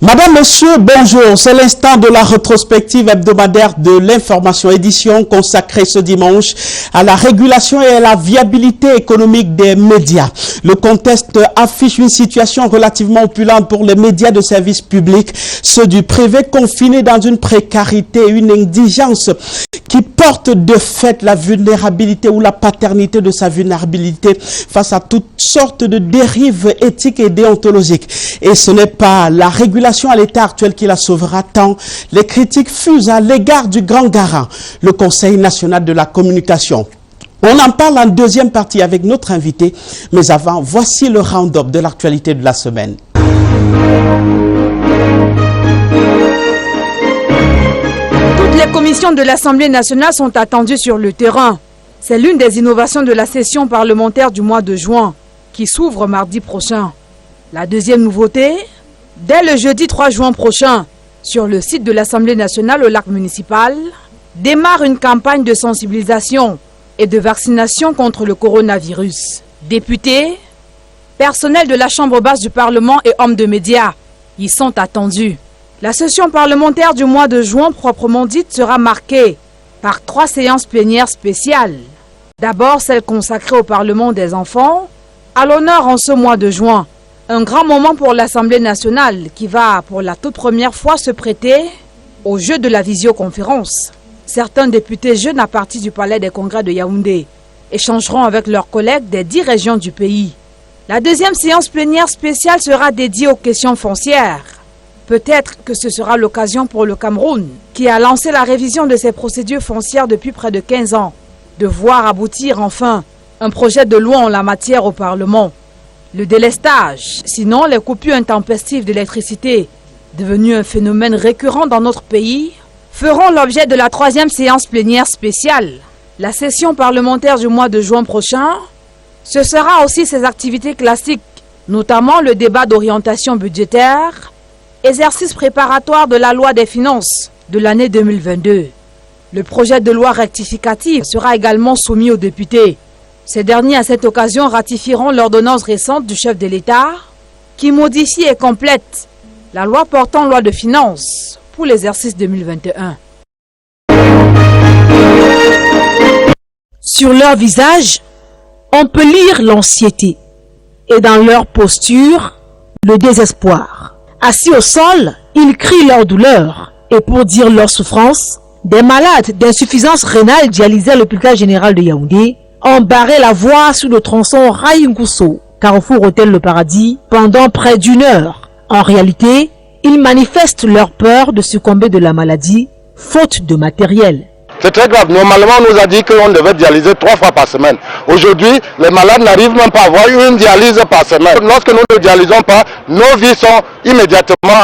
Madame, Monsieur, bonjour. C'est l'instant de la rétrospective hebdomadaire de l'information, édition consacrée ce dimanche à la régulation et à la viabilité économique des médias. Le contexte affiche une situation relativement opulente pour les médias de service public, ceux du privé confinés dans une précarité, une indigence qui porte de fait la vulnérabilité ou la paternité de sa vulnérabilité face à toutes sortes de dérives éthiques et déontologiques. Et ce n'est pas la régulation à l'état actuel qui la sauvera tant. Les critiques fusent à l'égard du grand garant, le Conseil national de la communication. On en parle en deuxième partie avec notre invité, mais avant, voici le round-up de l'actualité de la semaine. Toutes les commissions de l'Assemblée nationale sont attendues sur le terrain. C'est l'une des innovations de la session parlementaire du mois de juin, qui s'ouvre mardi prochain. La deuxième nouveauté, dès le jeudi 3 juin prochain, sur le site de l'Assemblée nationale au lac municipal, démarre une campagne de sensibilisation et de vaccination contre le coronavirus. Députés, personnel de la Chambre basse du Parlement et hommes de médias y sont attendus. La session parlementaire du mois de juin proprement dite sera marquée par 3 séances plénières spéciales. D'abord celle consacrée au Parlement des enfants, à l'honneur en ce mois de juin. Un grand moment pour l'Assemblée nationale qui va pour la toute première fois se prêter au jeu de la visioconférence. Certains députés jeunes à partir du palais des congrès de Yaoundé échangeront avec leurs collègues des 10 régions du pays. La deuxième séance plénière spéciale sera dédiée aux questions foncières. Peut-être que ce sera l'occasion pour le Cameroun, qui a lancé la révision de ses procédures foncières depuis près de 15 ans, de voir aboutir enfin un projet de loi en la matière au Parlement. Le délestage, sinon les coupures intempestives d'électricité, devenues un phénomène récurrent dans notre pays, feront l'objet de la 3e séance plénière spéciale. La session parlementaire du mois de juin prochain, ce sera aussi ses activités classiques, notamment le débat d'orientation budgétaire, exercice préparatoire de la loi des finances de l'année 2022. Le projet de loi rectificative sera également soumis aux députés. Ces derniers, à cette occasion, ratifieront l'ordonnance récente du chef de l'État qui modifie et complète la loi portant loi de finances pour l'exercice 2021. Sur leur visage, on peut lire l'anxiété et dans leur posture, le désespoir. Assis au sol, ils crient leur douleur et pour dire leur souffrance, des malades d'insuffisance rénale dialysés à l'hôpital général de Yaoundé ont barré la voie sur le tronçon Raïngousso, Carrefour Hôtel Le Paradis, pendant près d'1 heure. En réalité, ils manifestent leur peur de succomber de la maladie, faute de matériel. C'est très grave. Normalement, on nous a dit qu'on devait dialyser 3 fois par semaine. Aujourd'hui, les malades n'arrivent même pas à avoir une dialyse par semaine. Lorsque nous ne dialysons pas, nos vies sont immédiatement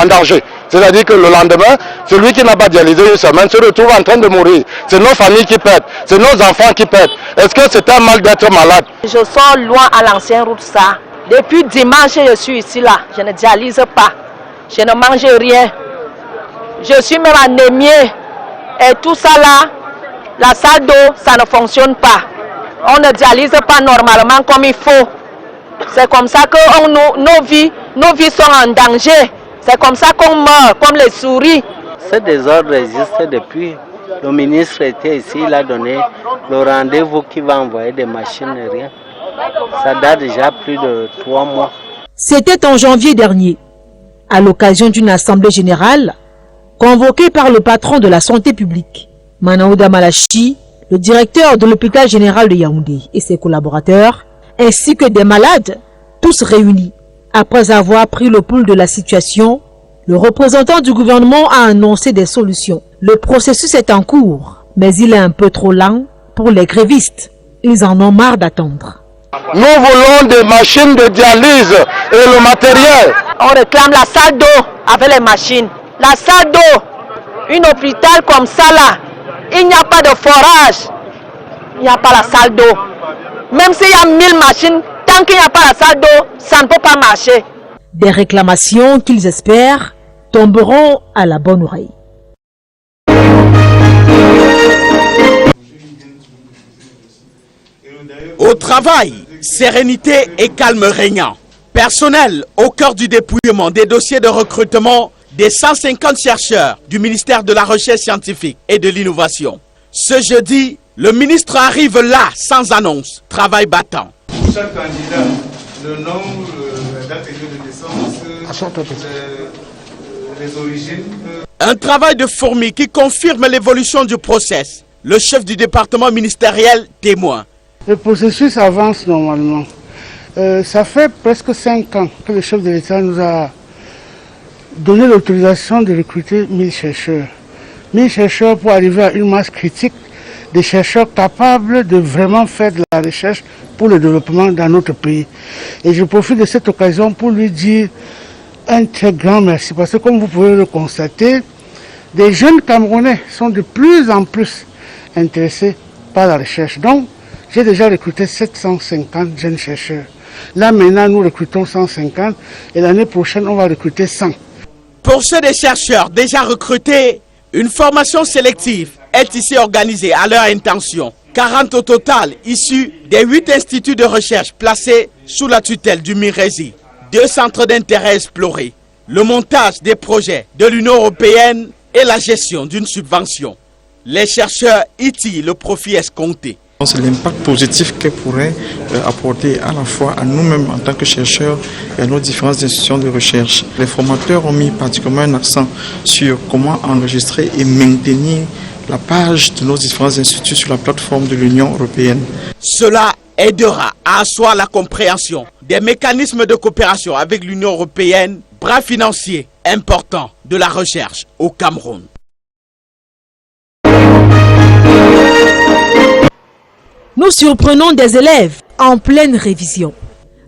en danger. C'est-à-dire que le lendemain, celui qui n'a pas dialysé une semaine se retrouve en train de mourir. C'est nos familles qui pètent, c'est nos enfants qui pètent. Est-ce que c'est un mal d'être malade? Je sors loin à l'ancienne route ça. Depuis dimanche, je suis ici là. Je ne dialyse pas. Je ne mange rien. Je suis même anémiée. Et tout ça là, la salle d'eau, ça ne fonctionne pas. On ne dialyse pas normalement comme il faut. C'est comme ça que nos vies sont en danger. C'est comme ça qu'on meurt, comme les souris. Ce désordre existe depuis. Le ministre était ici, il a donné le rendez-vous qui va envoyer des machines et rien. Ça date déjà plus de 3 mois. C'était en janvier dernier, à l'occasion d'une assemblée générale convoquée par le patron de la santé publique, Manaouda Malachi, le directeur de l'hôpital général de Yaoundé et ses collaborateurs, ainsi que des malades, tous réunis. Après avoir pris le pouls de la situation, le représentant du gouvernement a annoncé des solutions. Le processus est en cours, mais il est un peu trop lent pour les grévistes. Ils en ont marre d'attendre. Nous voulons des machines de dialyse et le matériel. On réclame la salle d'eau avec les machines. La salle d'eau, un hôpital comme ça là, il n'y a pas de forage. Il n'y a pas la salle d'eau. Même s'il y a 1000 machines, tant qu'il n'y a pas la salle d'eau, ça ne peut pas marcher. Des réclamations qu'ils espèrent tomberont à la bonne oreille. Au travail, sérénité et calme régnant. Personnel au cœur du dépouillement des dossiers de recrutement des 150 chercheurs du ministère de la Recherche scientifique et de l'innovation. Ce jeudi, le ministre arrive là sans annonce, travail battant. Pour chaque candidat, le nom, la date de naissance, les origines. Un travail de fourmi qui confirme l'évolution du process. Le chef du département ministériel témoin. Le processus avance normalement. Ça fait presque 5 ans que le chef de l'État nous a donné l'autorisation de recruter 1000 chercheurs. 1000 chercheurs pour arriver à une masse critique des chercheurs capables de vraiment faire de la recherche pour le développement dans notre pays. Et je profite de cette occasion pour lui dire un très grand merci parce que comme vous pouvez le constater, des jeunes Camerounais sont de plus en plus intéressés par la recherche. Donc, j'ai déjà recruté 750 jeunes chercheurs. Là maintenant, nous recrutons 150 et l'année prochaine, on va recruter 100. Pour ceux des chercheurs déjà recrutés, une formation sélective est ici organisée à leur intention. 40 au total, issus des 8 instituts de recherche placés sous la tutelle du MIRESI. 2 centres d'intérêt explorés, le montage des projets de l'Union européenne et la gestion d'une subvention. Les chercheurs y tirent le profit escompté. C'est l'impact positif qu'elle pourrait apporter à la fois à nous-mêmes en tant que chercheurs et à nos différentes institutions de recherche. Les formateurs ont mis particulièrement un accent sur comment enregistrer et maintenir la page de nos différents instituts sur la plateforme de l'Union européenne. Cela aidera à asseoir la compréhension des mécanismes de coopération avec l'Union européenne, bras financier important de la recherche au Cameroun. Nous surprenons des élèves en pleine révision.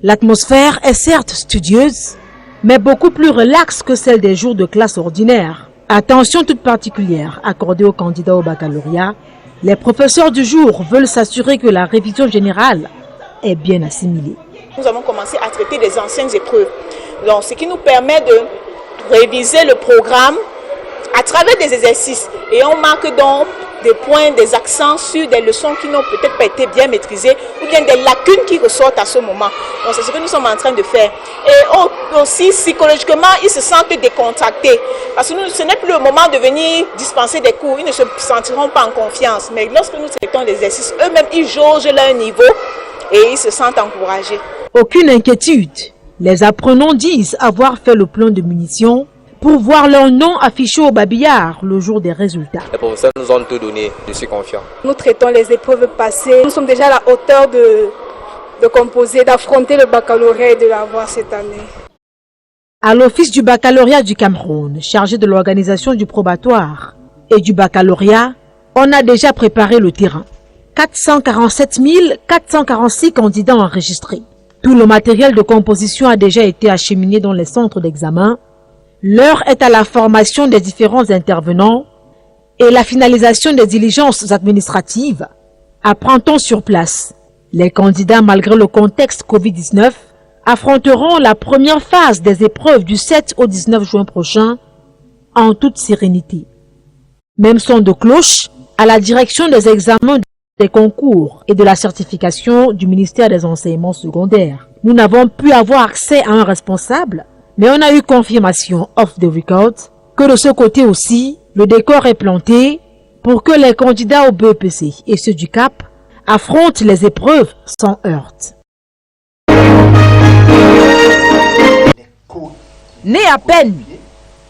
L'atmosphère est certes studieuse, mais beaucoup plus relaxe que celle des jours de classe ordinaire. Attention toute particulière accordée aux candidats au baccalauréat. Les professeurs du jour veulent s'assurer que la révision générale est bien assimilée. Nous avons commencé à traiter des anciennes épreuves, donc, ce qui nous permet de réviser le programme à travers des exercices. Et on marque donc des points, des accents sur des leçons qui n'ont peut-être pas été bien maîtrisées ou bien des lacunes qui ressortent à ce moment. Donc c'est ce que nous sommes en train de faire. Et aussi psychologiquement, ils se sentent décontractés parce que ce n'est plus le moment de venir dispenser des cours. Ils ne se sentiront pas en confiance. Mais lorsque nous traitons l'exercice, eux-mêmes, ils jaugent leur niveau et ils se sentent encouragés. Aucune inquiétude. Les apprenants disent avoir fait le plan de munitions pour voir leur nom affiché au babillard le jour des résultats. Les professeurs nous ont tout donné, je suis confiant. Nous traitons les épreuves passées, nous sommes déjà à la hauteur de composer, d'affronter le baccalauréat et de l'avoir cette année. À l'Office du baccalauréat du Cameroun, chargé de l'organisation du probatoire et du baccalauréat, on a déjà préparé le terrain. 447 446 candidats enregistrés. Tout le matériel de composition a déjà été acheminé dans les centres d'examen. L'heure est à la formation des différents intervenants et la finalisation des diligences administratives. Apprend-on sur place. Les candidats, malgré le contexte Covid-19, affronteront la première phase des épreuves du 7 au 19 juin prochain en toute sérénité. Même son de cloche à la direction des examens des concours et de la certification du ministère des enseignements secondaires. Nous n'avons pu avoir accès à un responsable, mais on a eu confirmation off the record que de ce côté aussi, le décor est planté pour que les candidats au BEPC et ceux du CAP affrontent les épreuves sans heurts. Né à peine,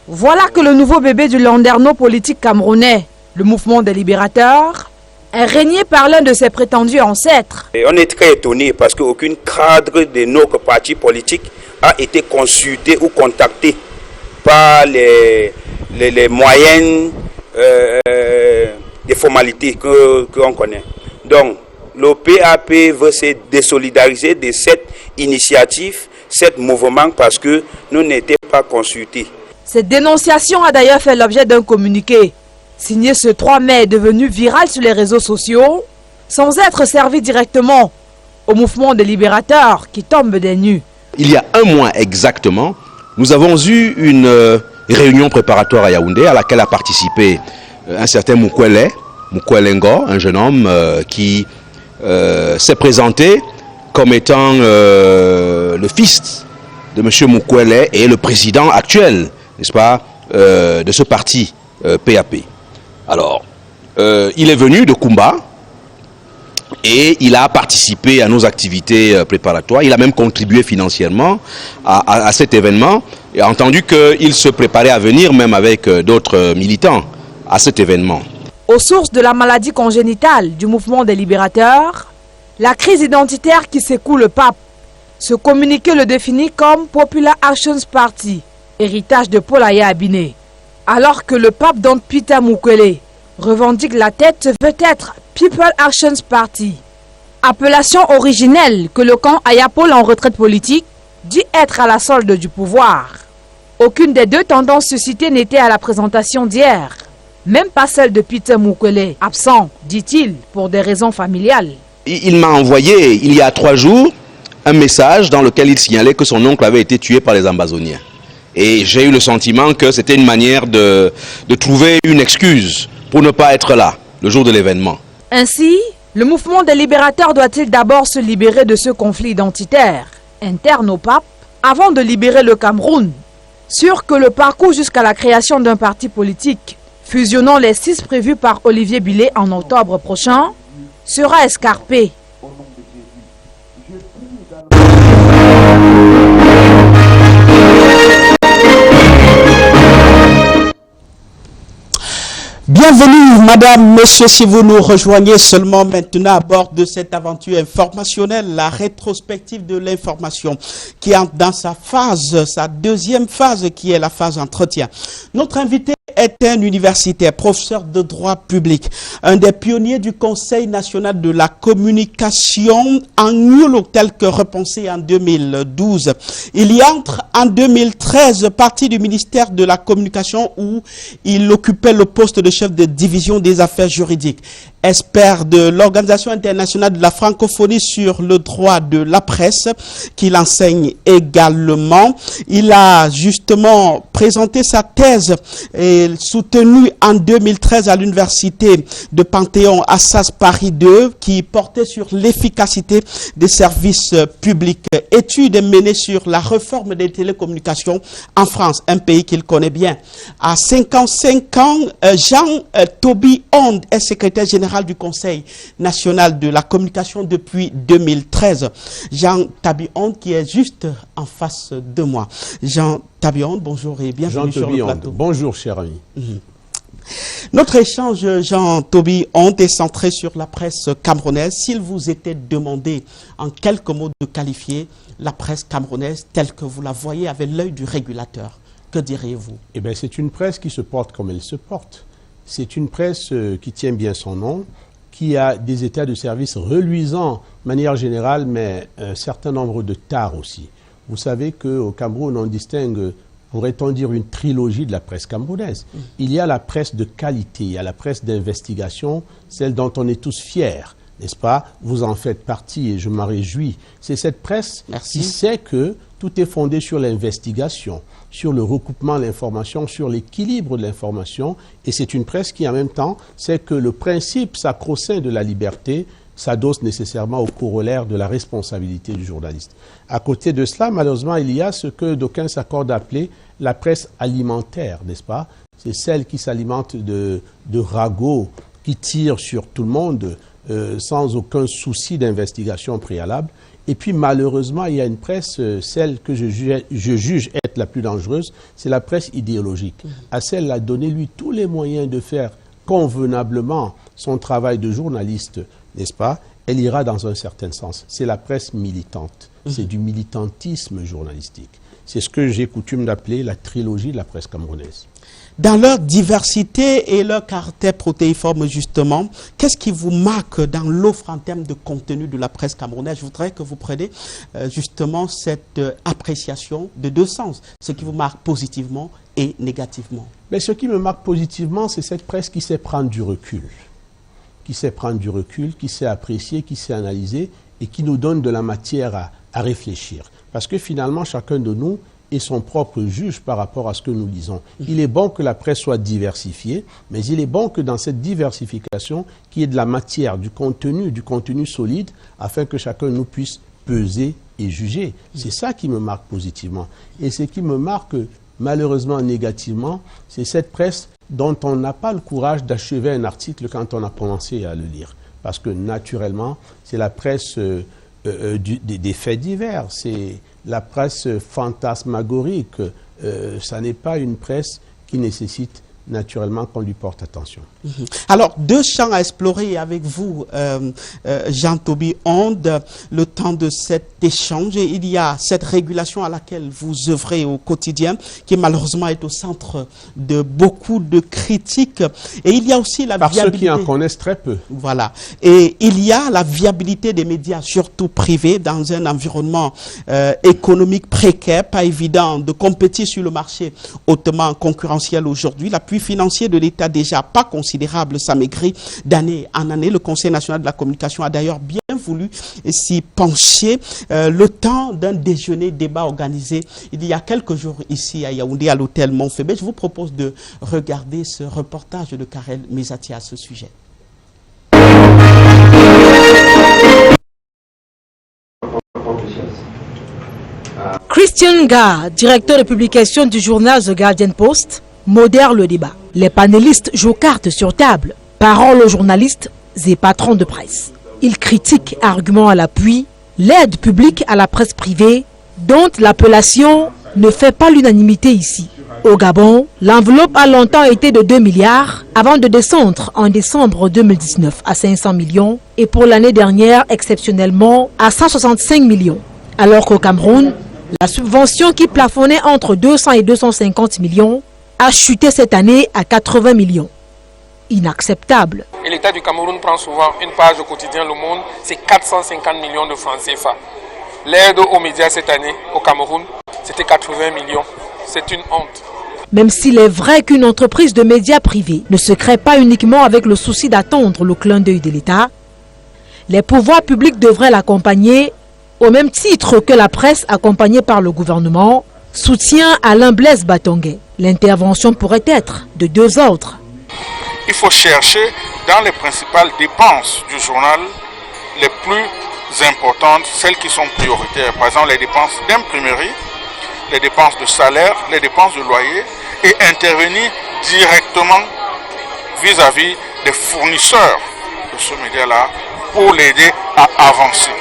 voilà que le nouveau bébé du landerneau politique camerounais, le mouvement des libérateurs, est régné par l'un de ses prétendus ancêtres. Et on est très étonné parce qu'aucune cadre de nos partis politiques a été consulté ou contacté par les moyennes des formalités qu'on connaît. Donc, le PAP veut se désolidariser de cette initiative, cet mouvement, parce que nous n'étions pas consultés. Cette dénonciation a d'ailleurs fait l'objet d'un communiqué, signé ce 3 mai, devenu viral sur les réseaux sociaux, sans être servi directement au mouvement des libérateurs qui tombe des nues. Il y a un mois exactement, nous avons eu une réunion préparatoire à Yaoundé à laquelle a participé un certain Mukwele Ngo, un jeune homme qui s'est présenté comme étant le fils de M. Mukwele et le président actuel, n'est-ce pas, de ce parti PAP. Alors, il est venu de Kumba et il a participé à nos activités préparatoires. Il a même contribué financièrement à cet événement et a entendu qu'il se préparait à venir même avec d'autres militants à cet événement. Aux sources de la maladie congénitale du mouvement des libérateurs, la crise identitaire qui secoue le pape, ce communiqué le définit comme Popular Actions Party, héritage de Paul Aya Abiné. Alors que le pape Don Peter Mukwele revendique la tête veut être People Actions Party. Appellation originelle que le camp Ayapol en retraite politique dit être à la solde du pouvoir. Aucune des deux tendances suscitées n'était à la présentation d'hier. Même pas celle de Peter Mukwele, absent, dit-il, pour des raisons familiales. Il m'a envoyé, il y a 3 jours, un message dans lequel il signalait que son oncle avait été tué par les Ambazoniens. Et j'ai eu le sentiment que c'était une manière de trouver une excuse pour ne pas être là, le jour de l'événement. Ainsi, le mouvement des libérateurs doit-il d'abord se libérer de ce conflit identitaire, interne au pape, avant de libérer le Cameroun? Sûr que le parcours jusqu'à la création d'un parti politique, fusionnant les 6 prévus par Olivier Billet en octobre prochain, sera escarpé. Bienvenue, madame, monsieur, si vous nous rejoignez seulement maintenant à bord de cette aventure informationnelle, la rétrospective de l'information qui entre dans sa deuxième phase qui est la phase entretien. Notre invité est un universitaire, professeur de droit public, un des pionniers du Conseil national de la communication en nul tel que repensé en 2012. Il y entre en 2013, parti du ministère de la Communication où il occupait le poste de chef de division des affaires juridiques. Expert de l'Organisation internationale de la francophonie sur le droit de la presse, qu'il enseigne également. Il a justement présenté sa thèse et soutenue en 2013 à l'université de Panthéon Assas Paris 2 qui portait sur l'efficacité des services publics. Étude menée sur la réforme des télécommunications en France, un pays qu'il connaît bien. À 55 ans, Jean Toby Onde est secrétaire général du Conseil national de la communication depuis 2013. Jean Toby Onde qui est juste en face de moi. Jean Toby Onde, bonjour et bienvenue sur le plateau. Bonjour cher ami. Notre échange, Jean Toby Onde, est centré sur la presse camerounaise. S'il vous était demandé en quelques mots de qualifier la presse camerounaise telle que vous la voyez avec l'œil du régulateur, que diriez-vous? Eh bien, c'est une presse qui se porte comme elle se porte. C'est une presse qui tient bien son nom, qui a des états de service reluisants de manière générale, mais un certain nombre de tares aussi. Vous savez qu'au Cameroun, on distingue, pourrait-on dire, une trilogie de la presse camerounaise. Il y a la presse de qualité, il y a la presse d'investigation, celle dont on est tous fiers, n'est-ce pas? Vous en faites partie et je m'en réjouis. C'est cette presse qui sait que tout est fondé sur l'investigation, sur le recoupement de l'information, sur l'équilibre de l'information. Et c'est une presse qui, en même temps, sait que le principe sacro-saint de la liberté s'adosse nécessairement au corollaire de la responsabilité du journaliste. À côté de cela, malheureusement, il y a ce que d'aucuns s'accordent à appeler la presse alimentaire, n'est-ce pas? C'est celle qui s'alimente de ragots qui tirent sur tout le monde sans aucun souci d'investigation préalable. Et puis malheureusement, il y a une presse, celle que je juge être la plus dangereuse, c'est la presse idéologique. À celle a donné lui tous les moyens de faire convenablement son travail de journaliste, n'est-ce pas? Elle ira dans un certain sens. C'est la presse militante. C'est du militantisme journalistique. C'est ce que j'ai coutume d'appeler la trilogie de la presse camerounaise. Dans leur diversité et leur caractère protéiforme, justement, qu'est-ce qui vous marque dans l'offre en termes de contenu de la presse camerounaise? Je voudrais que vous preniez justement cette appréciation de deux sens, ce qui vous marque positivement et négativement. Mais ce qui me marque positivement, c'est cette presse qui sait prendre du recul. Qui sait prendre du recul, qui sait apprécier, qui sait analyser et qui nous donne de la matière à réfléchir. Parce que finalement, chacun de nous est son propre juge par rapport à ce que nous lisons. Il est bon que la presse soit diversifiée, mais il est bon que dans cette diversification, qu'il y ait de la matière, du contenu solide, afin que chacun de nous puisse peser est jugée. C'est ça qui me marque positivement. Et ce qui me marque malheureusement négativement, c'est cette presse dont on n'a pas le courage d'achever un article quand on a commencé à le lire. Parce que naturellement, c'est la presse des faits divers, c'est la presse fantasmagorique. Ça n'est pas une presse qui nécessite naturellement qu'on lui porte attention. Alors, deux champs à explorer avec vous, Jean-Toby Onde, le temps de cet échange. Il y a cette régulation à laquelle vous œuvrez au quotidien, qui malheureusement est au centre de beaucoup de critiques. Et il y a aussi la viabilité. Par ceux qui en connaissent très peu. Voilà. Et il y a la viabilité des médias, surtout privés, dans un environnement économique précaire, pas évident de compétir sur le marché hautement concurrentiel aujourd'hui. L'appui financier de l'État déjà pas considérable s'amaigrit d'année en année. Le Conseil national de la communication a d'ailleurs bien voulu s'y pencher. Le temps d'un déjeuner-débat organisé il y a quelques jours ici à Yaoundé, à l'hôtel Montfébé. Je vous propose de regarder ce reportage de Karel Mesati à ce sujet. Christian Ga, directeur de publication du journal The Guardian Post, modère le débat. Les panélistes jouent cartes sur table. Parole aux journalistes et patrons de presse. Ils critiquent, arguments à l'appui, l'aide publique à la presse privée, dont l'appellation ne fait pas l'unanimité ici. Au Gabon, l'enveloppe a longtemps été de 2 milliards avant de descendre en décembre 2019 à 500 millions et pour l'année dernière exceptionnellement à 165 millions. Alors qu'au Cameroun, la subvention qui plafonnait entre 200 et 250 millions a chuté cette année à 80 millions. Inacceptable. Et l'État du Cameroun prend souvent une page au quotidien Le Monde, c'est 450 millions de francs CFA. L'aide aux médias cette année au Cameroun, c'était 80 millions. C'est une honte. Même s'il est vrai qu'une entreprise de médias privés ne se crée pas uniquement avec le souci d'attendre le clin d'œil de l'État, les pouvoirs publics devraient l'accompagner au même titre que la presse accompagnée par le gouvernement soutient Alain Blaise Batongué. L'intervention pourrait être de deux ordres. Il faut chercher dans les principales dépenses du journal les plus importantes, celles qui sont prioritaires. Par exemple, les dépenses d'imprimerie, les dépenses de salaire, les dépenses de loyer, et intervenir directement vis-à-vis des fournisseurs de ce média-là pour l'aider à avancer.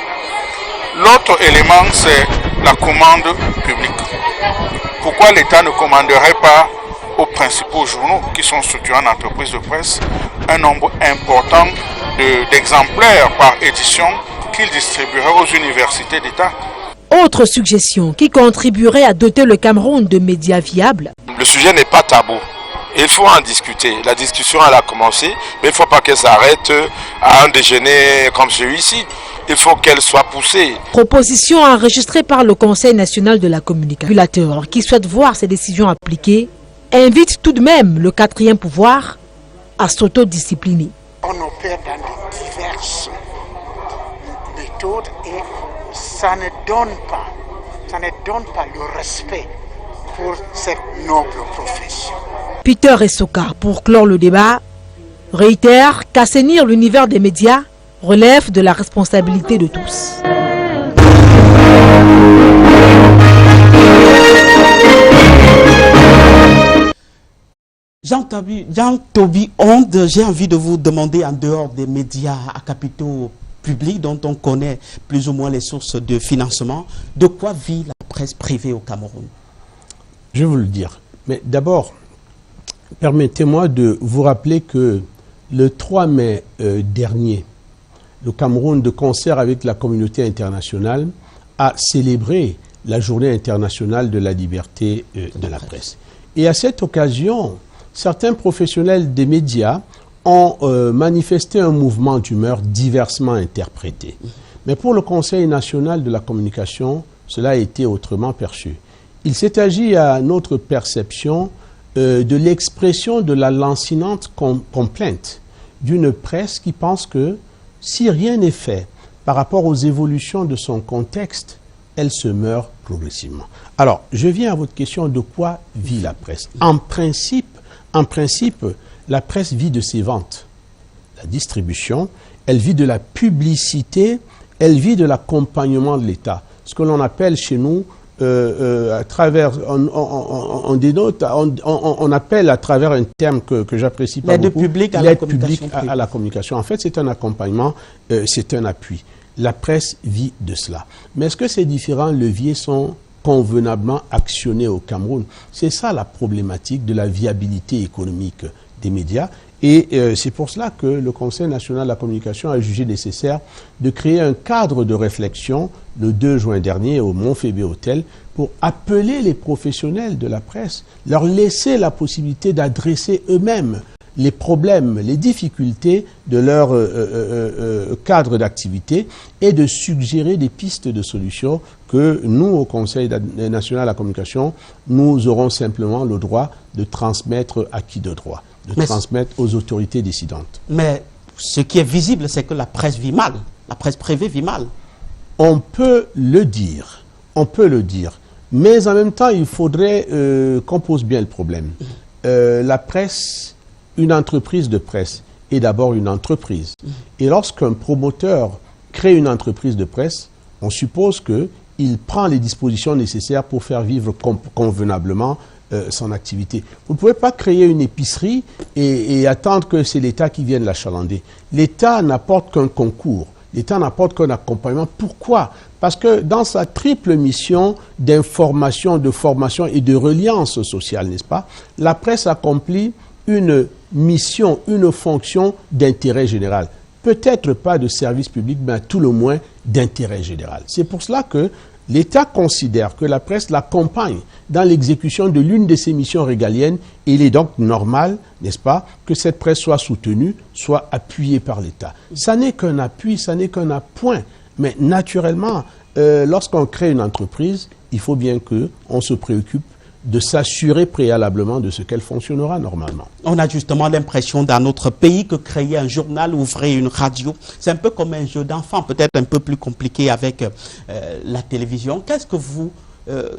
L'autre élément, c'est la commande publique. Pourquoi l'État ne commanderait pas aux principaux journaux qui sont structurés en entreprise de presse un nombre important d'exemplaires par édition qu'ils distribueraient aux universités d'État? Autre suggestion qui contribuerait à doter le Cameroun de médias viables. Le sujet n'est pas tabou. Il faut en discuter. La discussion, elle a commencé, mais il ne faut pas qu'elle s'arrête à un déjeuner comme celui-ci. Il faut qu'elle soit poussée. Proposition enregistrée par le Conseil national de la communication, qui souhaite voir ces décisions appliquées, invite tout de même le quatrième pouvoir à s'autodiscipliner. On opère dans de diverses méthodes et ça ne donne pas le respect pour cette noble profession. Peter Essoka, pour clore le débat, réitère qu'assainir l'univers des médias relève de la responsabilité de tous. Jean-Toby Onde, j'ai envie de vous demander, en dehors des médias à capitaux publics dont on connaît plus ou moins les sources de financement, de quoi vit la presse privée au Cameroun? Je vais vous le dire. Mais d'abord, permettez-moi de vous rappeler que le 3 mai dernier, le Cameroun, de concert avec la communauté internationale, a célébré la Journée internationale de la liberté de la presse. Et à cette occasion, certains professionnels des médias ont manifesté un mouvement d'humeur diversement interprété. Mais pour le Conseil national de la communication, cela a été autrement perçu. Il s'est agi, à notre perception, de l'expression de la lancinante complainte d'une presse qui pense que si rien n'est fait par rapport aux évolutions de son contexte, elle se meurt progressivement. Alors, je viens à votre question, de quoi vit la presse? En principe, la presse vit de ses ventes, la distribution, elle vit de la publicité, elle vit de l'accompagnement de l'État. ce que l'on appelle chez nous, à travers, on appelle à travers un terme que j'apprécie pas beaucoup, l'aide publique à la communication. En fait, c'est un accompagnement, c'est un appui. La presse vit de cela. Mais est-ce que ces différents leviers sont convenablement actionnés au Cameroun? C'est ça la problématique de la viabilité économique des médias. Et c'est pour cela que le Conseil national de la communication a jugé nécessaire de créer un cadre de réflexion le 2 juin dernier au Montphébé Hôtel pour appeler les professionnels de la presse, leur laisser la possibilité d'adresser eux-mêmes les problèmes, les difficultés de leur cadre d'activité et de suggérer des pistes de solutions que nous, au Conseil national de la communication, nous aurons simplement le droit de transmettre à qui de droit, de transmettre aux autorités décidantes. Mais ce qui est visible, c'est que la presse vit mal, la presse privée vit mal. On peut le dire, mais en même temps, il faudrait qu'on pose bien le problème. La presse, une entreprise de presse est d'abord une entreprise. Et lorsqu'un promoteur crée une entreprise de presse, on suppose qu'il prend les dispositions nécessaires pour faire vivre convenablement son activité. Vous ne pouvez pas créer une épicerie et attendre que c'est l'État qui vienne l'achalander. L'État n'apporte qu'un concours. L'État n'apporte qu'un accompagnement. Pourquoi? Parce que dans sa triple mission d'information, de formation et de reliance sociale, n'est-ce pas, la presse accomplit une mission, une fonction d'intérêt général. Peut-être pas de service public, mais à tout le moins d'intérêt général. C'est pour cela que l'État considère que la presse l'accompagne dans l'exécution de l'une de ses missions régaliennes et il est donc normal, n'est-ce pas, que cette presse soit soutenue, soit appuyée par l'État. Ça n'est qu'un appui, ça n'est qu'un appoint. Mais naturellement, lorsqu'on crée une entreprise, il faut bien qu'on se préoccupe de s'assurer préalablement de ce qu'elle fonctionnera normalement. On a justement l'impression dans notre pays que créer un journal, ouvrir une radio, c'est un peu comme un jeu d'enfant, peut-être un peu plus compliqué avec la télévision. Qu'est-ce que vous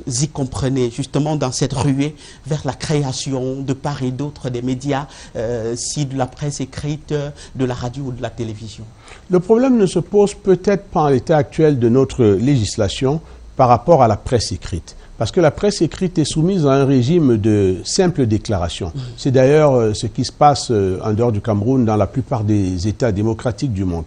y comprenez justement dans cette ruée vers la création de part et d'autre des médias, si de la presse écrite, de la radio ou de la télévision? Le problème ne se pose peut-être pas en l'état actuel de notre législation par rapport à la presse écrite. Parce que la presse écrite est soumise à un régime de simple déclaration. C'est d'ailleurs ce qui se passe en dehors du Cameroun dans la plupart des États démocratiques du monde.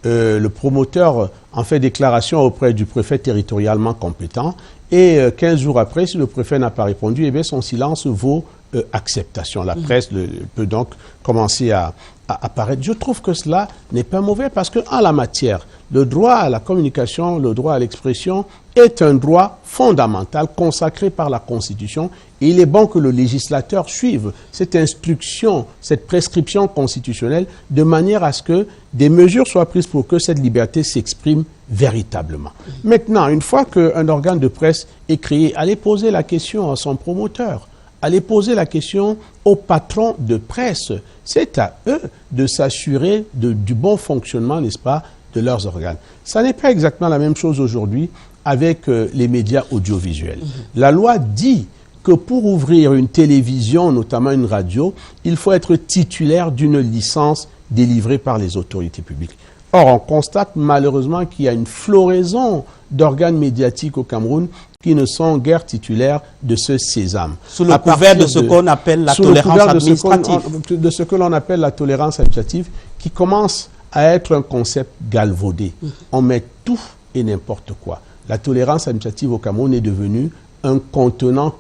Le promoteur en fait déclaration auprès du préfet territorialement compétent et 15 jours après, si le préfet n'a pas répondu, eh bien son silence vaut acceptation. La presse peut donc commencer à apparaître. Je trouve que cela n'est pas mauvais parce qu'en la matière, le droit à la communication, le droit à l'expression est un droit fondamental consacré par la Constitution et il est bon que le législateur suive cette instruction, cette prescription constitutionnelle de manière à ce que des mesures soient prises pour que cette liberté s'exprime véritablement. Maintenant, une fois qu'un organe de presse est créé, allez poser la question à son promoteur. Allez poser la question aux patrons de presse. C'est à eux de s'assurer du bon fonctionnement, n'est-ce pas, de leurs organes. Ça n'est pas exactement la même chose aujourd'hui avec les médias audiovisuels. La loi dit que pour ouvrir une télévision, notamment une radio, il faut être titulaire d'une licence délivrée par les autorités publiques. Or, on constate malheureusement qu'il y a une floraison d'organes médiatiques au Cameroun qui ne sont guère titulaires de ce sésame. Sous le couvert de ce qu'on appelle la tolérance administrative. De ce que l'on appelle la tolérance administrative, qui commence à être un concept galvaudé. On met tout et n'importe quoi. La tolérance administrative au Cameroun est devenue un contenant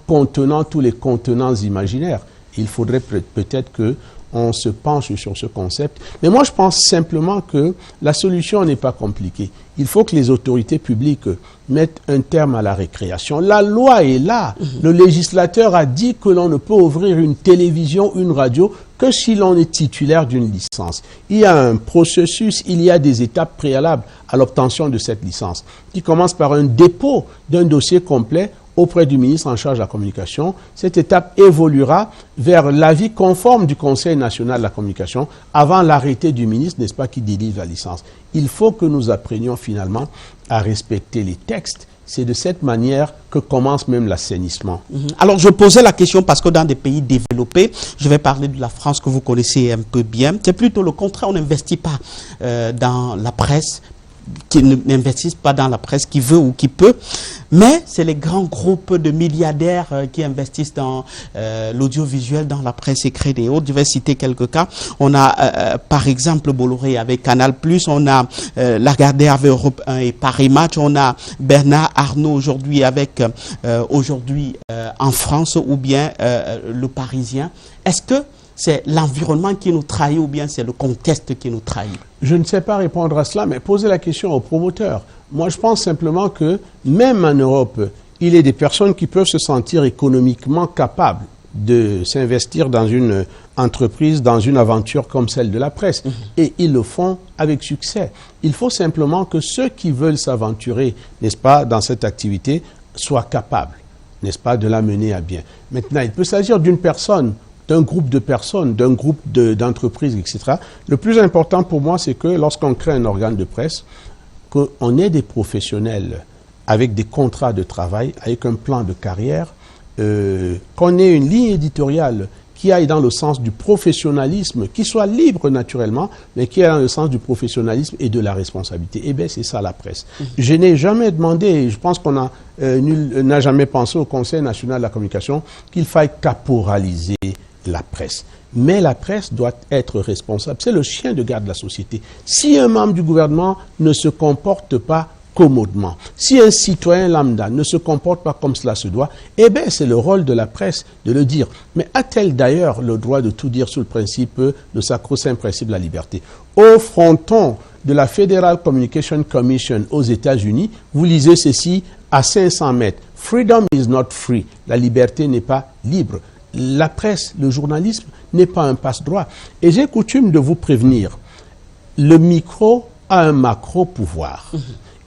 tous les contenants imaginaires. Il faudrait peut-être qu'on se penche sur ce concept. Mais moi, je pense simplement que la solution n'est pas compliquée. Il faut que les autorités publiques mettent un terme à la récréation. La loi est là. Le législateur a dit que l'on ne peut ouvrir une télévision, une radio, que si l'on est titulaire d'une licence. Il y a un processus, il y a des étapes préalables à l'obtention de cette licence, qui commence par un dépôt d'un dossier complet auprès du ministre en charge de la communication. Cette étape évoluera vers l'avis conforme du Conseil national de la communication avant l'arrêté du ministre, n'est-ce pas, qui délivre la licence. Il faut que nous apprenions finalement à respecter les textes. C'est de cette manière que commence même l'assainissement. Alors, je posais la question parce que dans des pays développés, je vais parler de la France que vous connaissez un peu bien, c'est plutôt le contraire, on n'investit pas dans la presse. qui n'investissent pas dans la presse, qui veut ou qui peut, mais c'est les grands groupes de milliardaires qui investissent dans l'audiovisuel, dans la presse écrite et autres. Je vais citer quelques cas. On a par exemple Bolloré avec Canal+, on a Lagardère avec Europe 1 et Paris Match, on a Bernard Arnault aujourd'hui avec en France, ou bien Le Parisien. Est-ce que c'est l'environnement qui nous trahit ou bien c'est le contexte qui nous trahit? Je ne sais pas répondre à cela, mais poser la question aux promoteurs. Moi, je pense simplement que même en Europe, il y a des personnes qui peuvent se sentir économiquement capables de s'investir dans une entreprise, dans une aventure comme celle de la presse. Et ils le font avec succès. Il faut simplement que ceux qui veulent s'aventurer, n'est-ce pas, dans cette activité, soient capables, n'est-ce pas, de la mener à bien. Maintenant, il peut s'agir d'une personne, d'un groupe de personnes, d'un groupe d'entreprises, etc. Le plus important pour moi, c'est que lorsqu'on crée un organe de presse, qu'on ait des professionnels avec des contrats de travail, avec un plan de carrière, qu'on ait une ligne éditoriale qui aille dans le sens du professionnalisme, qui soit libre naturellement, mais qui aille dans le sens du professionnalisme et de la responsabilité. Eh bien, c'est ça la presse. Je n'ai jamais demandé, je pense qu'on nul n'a jamais pensé au Conseil national de la communication qu'il faille caporaliser la presse. Mais la presse doit être responsable. C'est le chien de garde de la société. Si un membre du gouvernement ne se comporte pas commodement, si un citoyen lambda ne se comporte pas comme cela se doit, eh bien c'est le rôle de la presse de le dire. Mais a-t-elle d'ailleurs le droit de tout dire sous le principe, le sacro-saint principe de la liberté? Au fronton de la Federal Communication Commission aux États-Unis, vous lisez ceci à 500 mètres. Freedom is not free. La liberté n'est pas libre. La presse, le journalisme n'est pas un passe-droit. Et j'ai coutume de vous prévenir, le micro a un macro-pouvoir.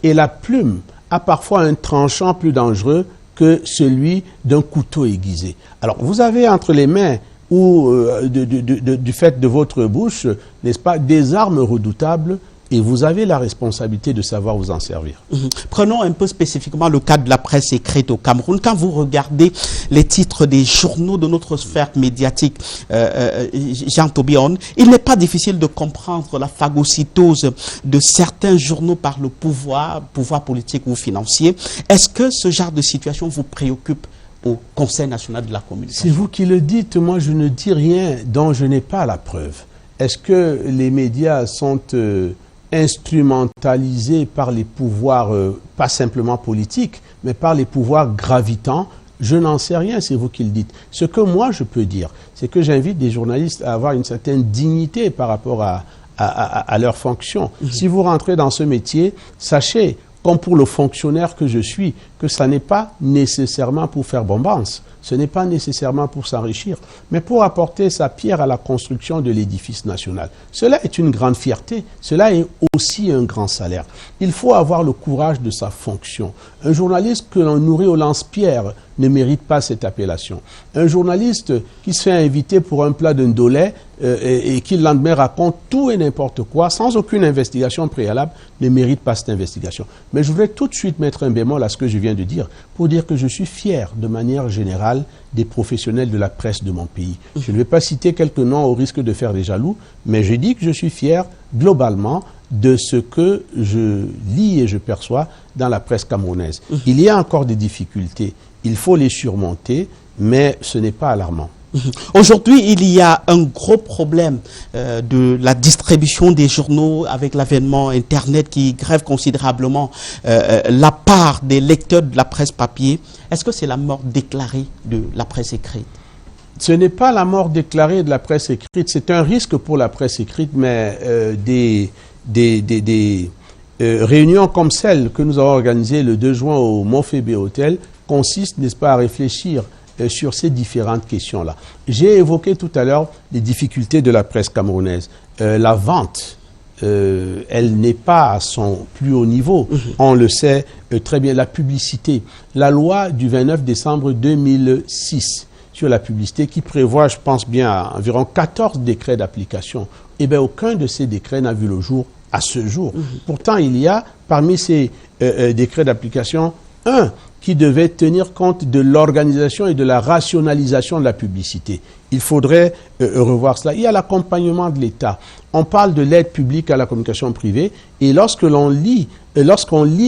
Et la plume a parfois un tranchant plus dangereux que celui d'un couteau aiguisé. Alors, vous avez entre les mains ou du fait de votre bouche, n'est-ce pas, des armes redoutables, et vous avez la responsabilité de savoir vous en servir. Prenons un peu spécifiquement le cas de la presse écrite au Cameroun. Quand vous regardez les titres des journaux de notre sphère médiatique, Jean Tobion, il n'est pas difficile de comprendre la phagocytose de certains journaux par le pouvoir politique ou financier. Est-ce que ce genre de situation vous préoccupe au Conseil national de la communication? C'est vous qui le dites, moi je ne dis rien dont je n'ai pas la preuve. Est-ce que les médias sont instrumentalisés par les pouvoirs, pas simplement politiques, mais par les pouvoirs gravitants? Je n'en sais rien, c'est vous qui le dites. Ce que moi je peux dire, c'est que j'invite des journalistes à avoir une certaine dignité par rapport à leur fonction. Si vous rentrez dans ce métier, sachez, comme pour le fonctionnaire que je suis, que ça n'est pas nécessairement pour faire bombance, ce n'est pas nécessairement pour s'enrichir, mais pour apporter sa pierre à la construction de l'édifice national. Cela est une grande fierté, cela est aussi un grand salaire. Il faut avoir le courage de sa fonction. Un journaliste que l'on nourrit au lance-pierre ne mérite pas cette appellation. Un journaliste qui se fait inviter pour un plat d'un dollet et qui le lendemain raconte tout et n'importe quoi, sans aucune investigation préalable, ne mérite pas cette investigation. Mais je voudrais tout de suite mettre un bémol à ce que je viens de dire, pour dire que je suis fier de manière générale des professionnels de la presse de mon pays. Je ne vais pas citer quelques noms au risque de faire des jaloux, mais je dis que je suis fier globalement de ce que je lis et je perçois dans la presse camerounaise. Il y a encore des difficultés, il faut les surmonter, mais ce n'est pas alarmant. Aujourd'hui, il y a un gros problème de la distribution des journaux avec l'avènement Internet qui grève considérablement la part des lecteurs de la presse papier. Est-ce que c'est la mort déclarée de la presse écrite? Ce n'est pas la mort déclarée de la presse écrite, c'est un risque pour la presse écrite, mais des réunions comme celle que nous avons organisée le 2 juin au Montfébé Hotel consistent, n'est-ce pas, à réfléchir sur ces différentes questions-là. J'ai évoqué tout à l'heure les difficultés de la presse camerounaise. La vente, elle n'est pas à son plus haut niveau. On le sait très bien. La publicité, la loi du 29 décembre 2006 sur la publicité qui prévoit, je pense bien, environ 14 décrets d'application. Eh bien, aucun de ces décrets n'a vu le jour à ce jour. Pourtant, il y a parmi ces décrets d'application un qui devait tenir compte de l'organisation et de la rationalisation de la publicité. Il faudrait revoir cela. Il y a l'accompagnement de l'État. On parle de l'aide publique à la communication privée et lorsqu'on lit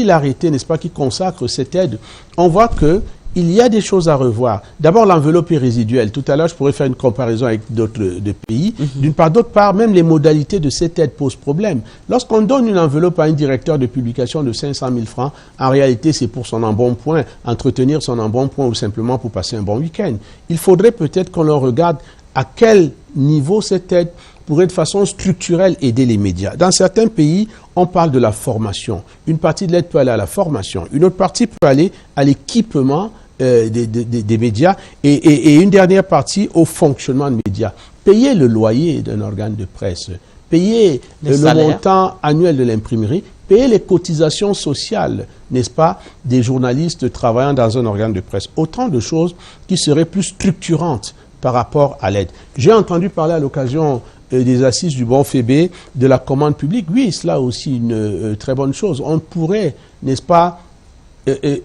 l'arrêté, n'est-ce pas, qui consacre cette aide, on voit que il y a des choses à revoir. D'abord, l'enveloppe est résiduelle. Tout à l'heure, je pourrais faire une comparaison avec d'autres pays. D'une part, d'autre part, même les modalités de cette aide posent problème. Lorsqu'on donne une enveloppe à un directeur de publication de 500 000 francs, en réalité, c'est pour son embonpoint, entretenir son embonpoint ou simplement pour passer un bon week-end. Il faudrait peut-être qu'on leur regarde à quel niveau cette aide pourrait de façon structurelle aider les médias. Dans certains pays, on parle de la formation. Une partie de l'aide peut aller à la formation. Une autre partie peut aller à l'équipement des médias et une dernière partie au fonctionnement des médias. Payer le loyer d'un organe de presse, payer le montant annuel de l'imprimerie, payer les cotisations sociales, n'est-ce pas, des journalistes travaillant dans un organe de presse. Autant de choses qui seraient plus structurantes par rapport à l'aide. J'ai entendu parler à l'occasion des assises du bon Fébé de la commande publique. Oui, cela aussi une très bonne chose. On pourrait, n'est-ce pas,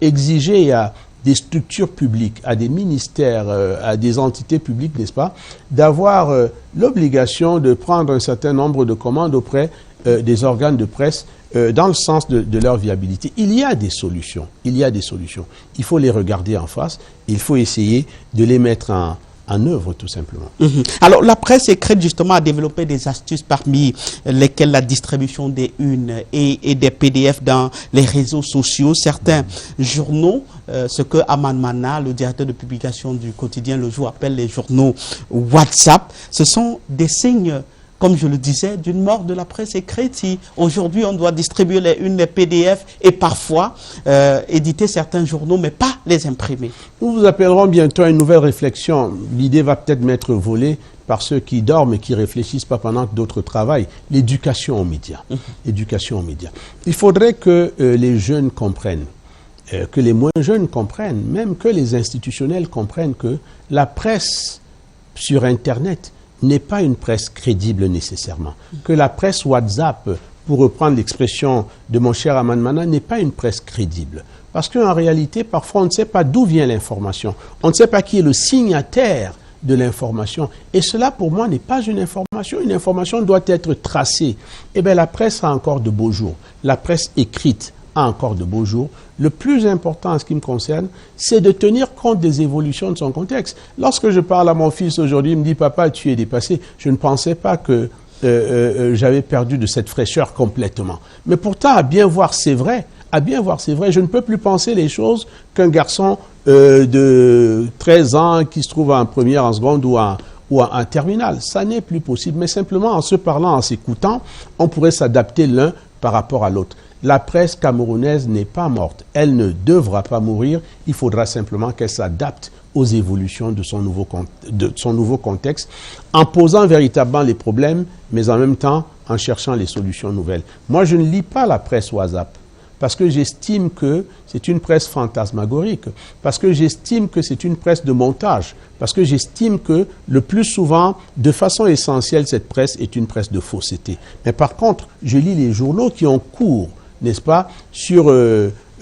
exiger à des structures publiques, à des ministères, à des entités publiques, n'est-ce pas, d'avoir l'obligation de prendre un certain nombre de commandes auprès des organes de presse dans le sens de leur viabilité. Il y a des solutions. Il y a des solutions. Il faut les regarder en face. Il faut essayer de les mettre en œuvre, tout simplement. Alors, la presse écrite, justement, a développé des astuces parmi lesquelles la distribution des unes et des PDF dans les réseaux sociaux. Certains journaux, ce que Aman Mana, le directeur de publication du quotidien Le Jour, appelle les journaux WhatsApp, ce sont des signes, comme je le disais, d'une mort de la presse écrite. Si aujourd'hui on doit distribuer les unes, les PDF et parfois éditer certains journaux, mais pas les imprimer. Nous vous appellerons bientôt à une nouvelle réflexion. L'idée va peut-être m'être volée par ceux qui dorment et qui réfléchissent pas pendant que d'autres travaillent. L'éducation aux médias. L'éducation aux médias. Il faudrait que les jeunes comprennent, que les moins jeunes comprennent, même que les institutionnels comprennent que la presse sur Internet n'est pas une presse crédible nécessairement. Que la presse WhatsApp, pour reprendre l'expression de mon cher Aman Mana, n'est pas une presse crédible. Parce qu'en réalité, parfois, on ne sait pas d'où vient l'information. On ne sait pas qui est le signataire de l'information. Et cela, pour moi, n'est pas une information. Une information doit être tracée. Eh bien, la presse a encore de beaux jours. La presse écrite a encore de beaux jours. Le plus important en ce qui me concerne, c'est de tenir compte des évolutions de son contexte. Lorsque je parle à mon fils aujourd'hui, il me dit « Papa, tu es dépassé ». Je ne pensais pas que j'avais perdu de cette fraîcheur complètement. Mais pourtant, à bien voir, c'est vrai. À bien voir, c'est vrai. Je ne peux plus penser les choses qu'un garçon de 13 ans qui se trouve en première, en seconde ou en terminale. Ça n'est plus possible. Mais simplement, en se parlant, en s'écoutant, on pourrait s'adapter l'un par rapport à l'autre. La presse camerounaise n'est pas morte. Elle ne devra pas mourir. Il faudra simplement qu'elle s'adapte aux évolutions de son nouveau contexte, en posant véritablement les problèmes, mais en même temps en cherchant les solutions nouvelles. Moi, je ne lis pas la presse WhatsApp parce que j'estime que c'est une presse fantasmagorique, parce que j'estime que c'est une presse de montage, parce que j'estime que le plus souvent, de façon essentielle, cette presse est une presse de fausseté. Mais par contre, je lis les journaux qui ont cours, n'est-ce pas, sur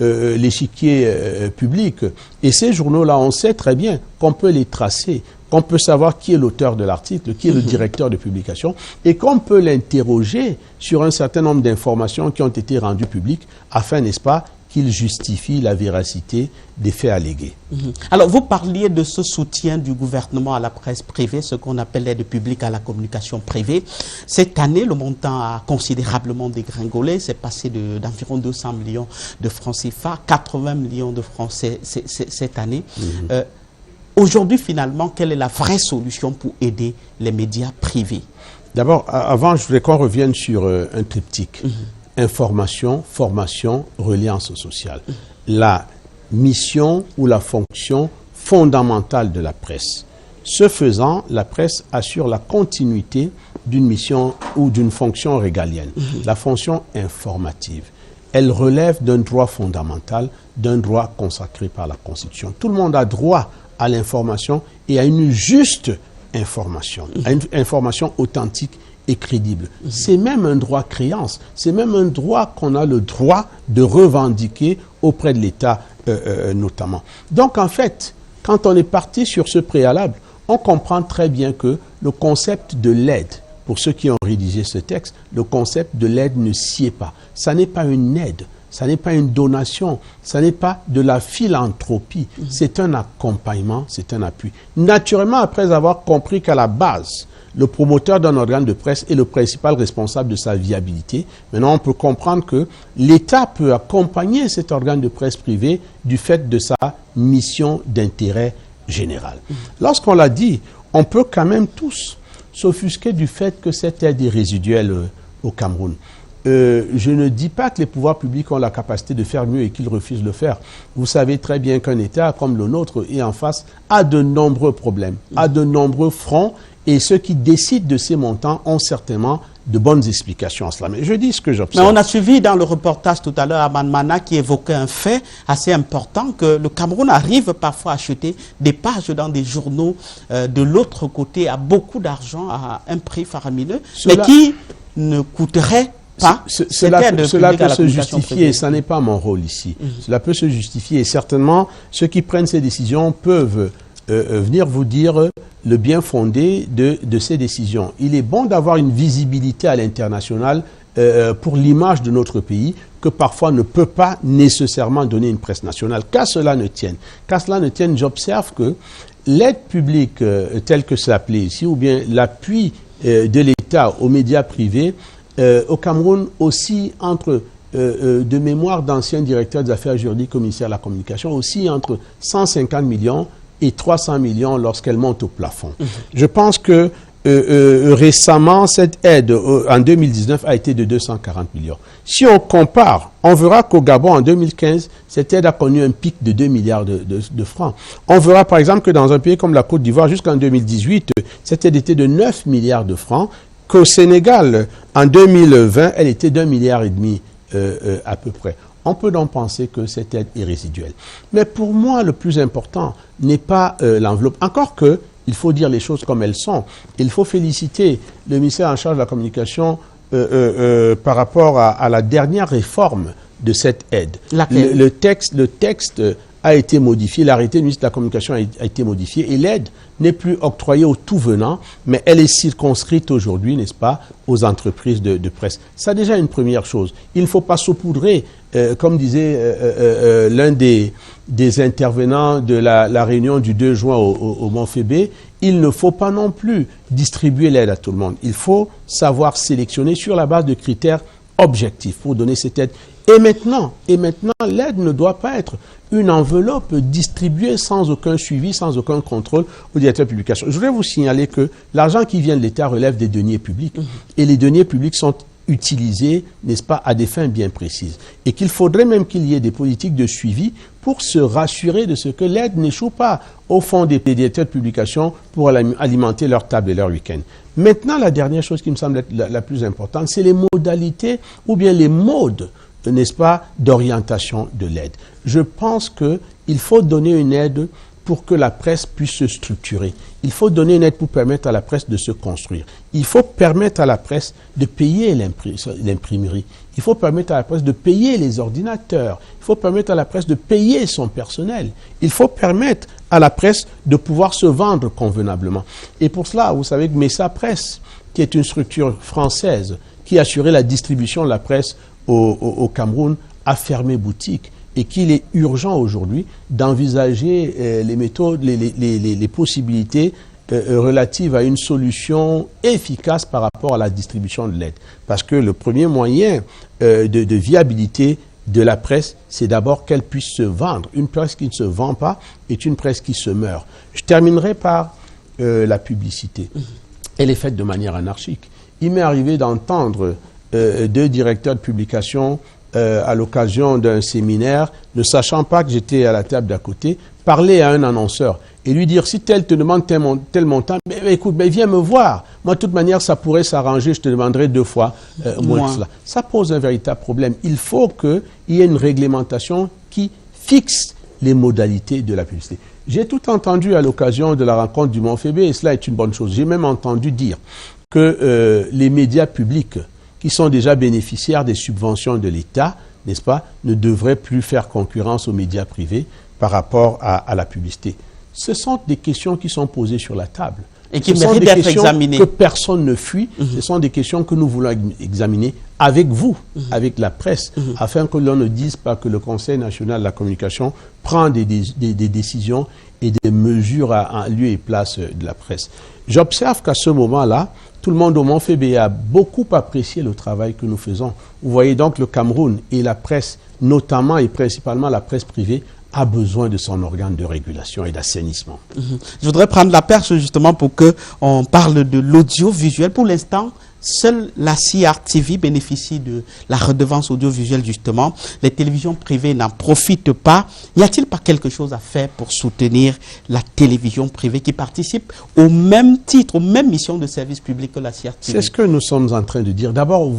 l'échiquier public. Et ces journaux-là, on sait très bien qu'on peut les tracer, qu'on peut savoir qui est l'auteur de l'article, qui est le directeur de publication, et qu'on peut l'interroger sur un certain nombre d'informations qui ont été rendues publiques, afin, n'est-ce pas, qu'il justifie la véracité des faits allégués. Alors, vous parliez de ce soutien du gouvernement à la presse privée, ce qu'on appelle l'aide publique à la communication privée. Cette année, le montant a considérablement dégringolé. C'est passé d'environ 200 millions de francs CFA, 80 millions de francs cette année. Aujourd'hui, finalement, quelle est la vraie solution pour aider les médias privés? D'abord, avant, je voudrais qu'on revienne sur un triptyque. Information, formation, reliance sociale. La mission ou la fonction fondamentale de la presse. Ce faisant, la presse assure la continuité d'une mission ou d'une fonction régalienne, la fonction informative. Elle relève d'un droit fondamental, d'un droit consacré par la Constitution. Tout le monde a droit à l'information et à une juste information, à une information authentique et crédible. C'est même un droit créance, c'est même un droit qu'on a le droit de revendiquer auprès de l'État notamment. Donc en fait, quand on est parti sur ce préalable, on comprend très bien que le concept de l'aide, pour ceux qui ont rédigé ce texte, le concept de l'aide ne sied pas. Ça n'est pas une aide, ça n'est pas une donation, ça n'est pas de la philanthropie, c'est un accompagnement, c'est un appui. Naturellement, après avoir compris qu'à la base, le promoteur d'un organe de presse est le principal responsable de sa viabilité, maintenant on peut comprendre que l'État peut accompagner cet organe de presse privé du fait de sa mission d'intérêt général. Lorsqu'on l'a dit, on peut quand même tous s'offusquer du fait que cette aide est résiduelle au Cameroun. Je ne dis pas que les pouvoirs publics ont la capacité de faire mieux et qu'ils refusent de le faire. Vous savez très bien qu'un État comme le nôtre est en face à de nombreux problèmes, à de nombreux fronts, et ceux qui décident de ces montants ont certainement de bonnes explications à cela. Mais je dis ce que j'observe. Mais on a suivi dans le reportage tout à l'heure Aman Mana qui évoquait un fait assez important, que le Cameroun arrive parfois à acheter des pages dans des journaux de l'autre côté à beaucoup d'argent, à un prix faramineux, mais qui ne coûterait pas. Cela peut se justifier, ça n'est pas mon rôle ici. Cela peut se justifier et certainement ceux qui prennent ces décisions peuvent venir vous dire le bien fondé de ces décisions. Il est bon d'avoir une visibilité à l'international pour l'image de notre pays que parfois ne peut pas nécessairement donner une presse nationale. Qu'à cela ne tienne. Qu'à cela ne tienne, j'observe que l'aide publique telle que c'est appelé ici, ou bien l'appui de l'État aux médias privés, au Cameroun aussi entre de mémoire d'anciens directeurs des affaires juridiques au ministère de la Communication, aussi entre 150 millions et 300 millions lorsqu'elle monte au plafond. Je pense que récemment, cette aide en 2019 a été de 240 millions. Si on compare, on verra qu'au Gabon en 2015, cette aide a connu un pic de 2 milliards de francs. On verra par exemple que dans un pays comme la Côte d'Ivoire, jusqu'en 2018, cette aide était de 9 milliards de francs, qu'au Sénégal, en 2020, elle était d'1,5 milliard à peu près. On peut donc penser que cette aide est résiduelle. Mais pour moi, le plus important n'est pas l'enveloppe. Encore que, il faut dire les choses comme elles sont. Il faut féliciter le ministère en charge de la communication par rapport à la dernière réforme de cette aide. Le texte a été modifié, l'arrêté du ministre de la Communication a été modifié et l'aide n'est plus octroyée aux tout venants, mais elle est circonscrite aujourd'hui, n'est-ce pas, aux entreprises de presse. C'est déjà une première chose. Il ne faut pas saupoudrer, comme disait l'un des intervenants de la réunion du 2 juin au Mont-Fébé, il ne faut pas non plus distribuer l'aide à tout le monde. Il faut savoir sélectionner sur la base de critères objectifs pour donner cette aide. Et maintenant, l'aide ne doit pas être une enveloppe distribuée sans aucun suivi, sans aucun contrôle au directeur de publication. Je voudrais vous signaler que l'argent qui vient de l'État relève des deniers publics. Et les deniers publics sont utilisés, n'est-ce pas, à des fins bien précises. Et qu'il faudrait même qu'il y ait des politiques de suivi pour se rassurer de ce que l'aide n'échoue pas au fond des directeurs de publication pour alimenter leur table et leur week-end. Maintenant, la dernière chose qui me semble être la plus importante, c'est les modalités ou bien les modes, n'est-ce pas, d'orientation de l'aide. Je pense qu'il faut donner une aide pour que la presse puisse se structurer. Il faut donner une aide pour permettre à la presse de se construire. Il faut permettre à la presse de payer l'imprimerie. Il faut permettre à la presse de payer les ordinateurs. Il faut permettre à la presse de payer son personnel. Il faut permettre à la presse de pouvoir se vendre convenablement. Et pour cela, vous savez que Messa Presse, qui est une structure française qui assurait la distribution de la presse au Cameroun, a fermé boutique et qu'il est urgent aujourd'hui d'envisager les méthodes, les possibilités relatives à une solution efficace par rapport à la distribution de l'aide. Parce que le premier moyen de viabilité de la presse, c'est d'abord qu'elle puisse se vendre. Une presse qui ne se vend pas est une presse qui se meurt. Je terminerai par la publicité. Elle est faite de manière anarchique. Il m'est arrivé d'entendre 2 directeurs de publication à l'occasion d'un séminaire, ne sachant pas que j'étais à la table d'à côté, parler à un annonceur et lui dire, si tel te demande tel montant, mais écoute, viens me voir. Moi, de toute manière, ça pourrait s'arranger, je te demanderai 2 fois moins que cela. Ça pose un véritable problème. Il faut qu'il y ait une réglementation qui fixe les modalités de la publicité. J'ai tout entendu à l'occasion de la rencontre du Mont-Fébé, et cela est une bonne chose. J'ai même entendu dire que les médias publics qui sont déjà bénéficiaires des subventions de l'État n'est-ce pas, ne devrait plus faire concurrence aux médias privés par rapport à la publicité. Ce sont des questions qui sont posées sur la table. Et qui méritent d'être examinées. Que personne ne fuit. Ce sont des questions que nous voulons examiner avec vous, avec la presse, afin que l'on ne dise pas que le Conseil national de la communication prend des décisions et des mesures à lieu et place de la presse. J'observe qu'à ce moment-là, tout le monde au Mont-Fébé a beaucoup apprécié le travail que nous faisons. Vous voyez donc le Cameroun et la presse, notamment et principalement la presse privée, a besoin de son organe de régulation et d'assainissement. Je voudrais prendre la perche justement pour qu'on parle de l'audiovisuel. Pour l'instant, seule la CRTV bénéficie de la redevance audiovisuelle justement. Les télévisions privées n'en profitent pas. Y a-t-il pas quelque chose à faire pour soutenir la télévision privée qui participe au même titre, aux mêmes missions de service public que la CRTV? C'est ce que nous sommes en train de dire. D'abord,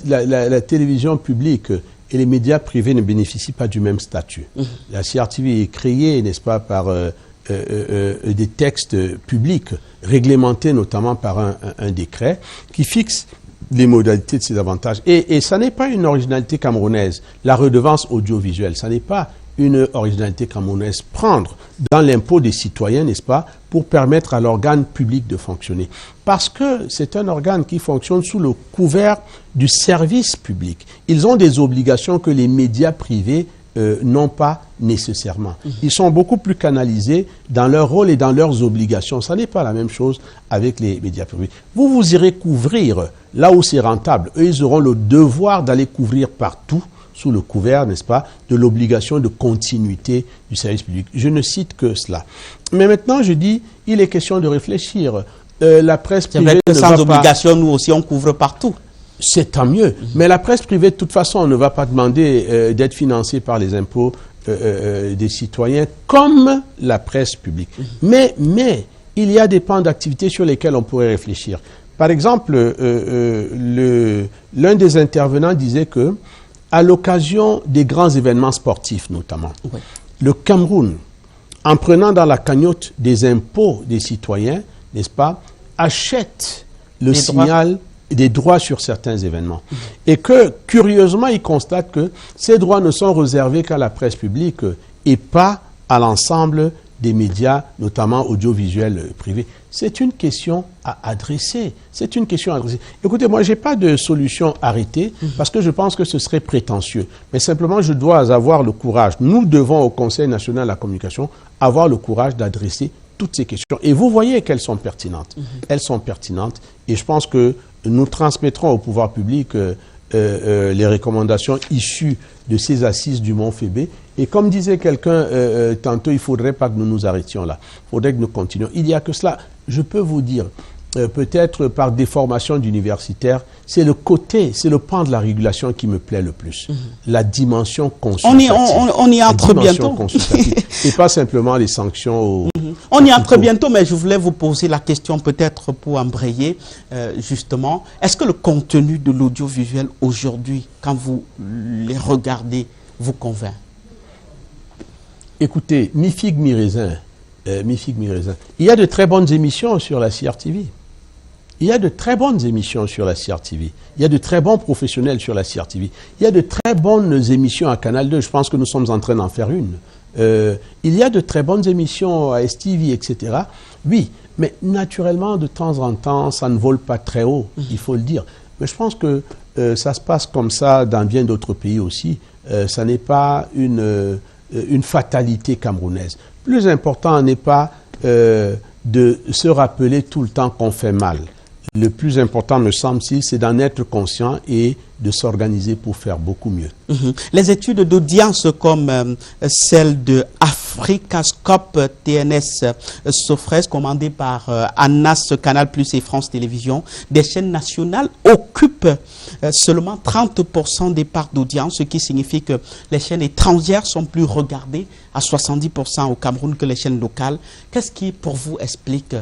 la télévision publique et les médias privés ne bénéficient pas du même statut. La CRTV est créée, n'est-ce pas, par des textes publics, réglementés notamment par un décret, qui fixe les modalités de ses avantages. Et ça n'est pas une originalité camerounaise. La redevance audiovisuelle, ça n'est pas une originalité camerounaise. Prendre dans l'impôt des citoyens, n'est-ce pas, pour permettre à l'organe public de fonctionner. Parce que c'est un organe qui fonctionne sous le couvert du service public. Ils ont des obligations que les médias privés n'ont pas nécessairement. Ils sont beaucoup plus canalisés dans leur rôle et dans leurs obligations. Ça n'est pas la même chose avec les médias privés. Vous irez couvrir là où c'est rentable. Eux, ils auront le devoir d'aller couvrir partout sous le couvert, n'est-ce pas, de l'obligation de continuité du service public. Je ne cite que cela. Mais maintenant, je dis, il est question de réfléchir. La presse privée ne va pas... Sans obligation, nous aussi, on couvre partout. C'est tant mieux. Mais la presse privée, de toute façon, on ne va pas demander d'être financée par les impôts des citoyens comme la presse publique. Mais il y a des pans d'activité sur lesquels on pourrait réfléchir. Par exemple, l'un des intervenants disait que à l'occasion des grands événements sportifs notamment, le Cameroun, en prenant dans la cagnotte des impôts des citoyens, n'est-ce pas, achète le signal des droits sur certains événements. Et que, curieusement, il constate que ces droits ne sont réservés qu'à la presse publique et pas à l'ensemble des médias, notamment audiovisuels privés. C'est une question à adresser. C'est une question à adresser. Écoutez, moi, je n'ai pas de solution arrêtée parce que je pense que ce serait prétentieux. Mais simplement, je dois avoir le courage. Nous devons, au Conseil national de la communication, avoir le courage d'adresser toutes ces questions. Et vous voyez qu'elles sont pertinentes. Elles sont pertinentes. Et je pense que nous transmettrons au pouvoir public les recommandations issues de ces assises du Mont-Fébé. Et comme disait quelqu'un tantôt, il ne faudrait pas que nous nous arrêtions là. Il faudrait que nous continuions. Il n'y a que cela. Je peux vous dire, peut-être par des formations d'universitaires, c'est le côté, c'est le pan de la régulation qui me plaît le plus. La dimension consultative. On y entre bientôt. Et pas simplement les sanctions. On y entre bientôt, mais je voulais vous poser la question peut-être pour embrayer, justement. Est-ce que le contenu de l'audiovisuel aujourd'hui, quand vous les regardez, vous convainc? Écoutez, mi figue, mi raisin. Il y a de très bonnes émissions sur la CRTV. Il y a de très bonnes émissions sur la CRTV. Il y a de très bons professionnels sur la CRTV. Il y a de très bonnes émissions à Canal 2. Je pense que nous sommes en train d'en faire une. Il y a de très bonnes émissions à STV, etc. Oui, mais naturellement, de temps en temps, ça ne vole pas très haut, il faut le dire. Mais je pense que ça se passe comme ça dans bien d'autres pays aussi. Ça n'est pas une fatalité camerounaise. Plus important n'est pas de se rappeler tout le temps qu'on fait mal. Le plus important, me semble-t-il, c'est d'en être conscient et de s'organiser pour faire beaucoup mieux. Les études d'audience comme celle de Africascope TNS Sofres, commandée par Anas, Canal+, et France Télévisions, des chaînes nationales occupent seulement 30% des parts d'audience, ce qui signifie que les chaînes étrangères sont plus regardées à 70% au Cameroun que les chaînes locales. Qu'est-ce qui, pour vous, explique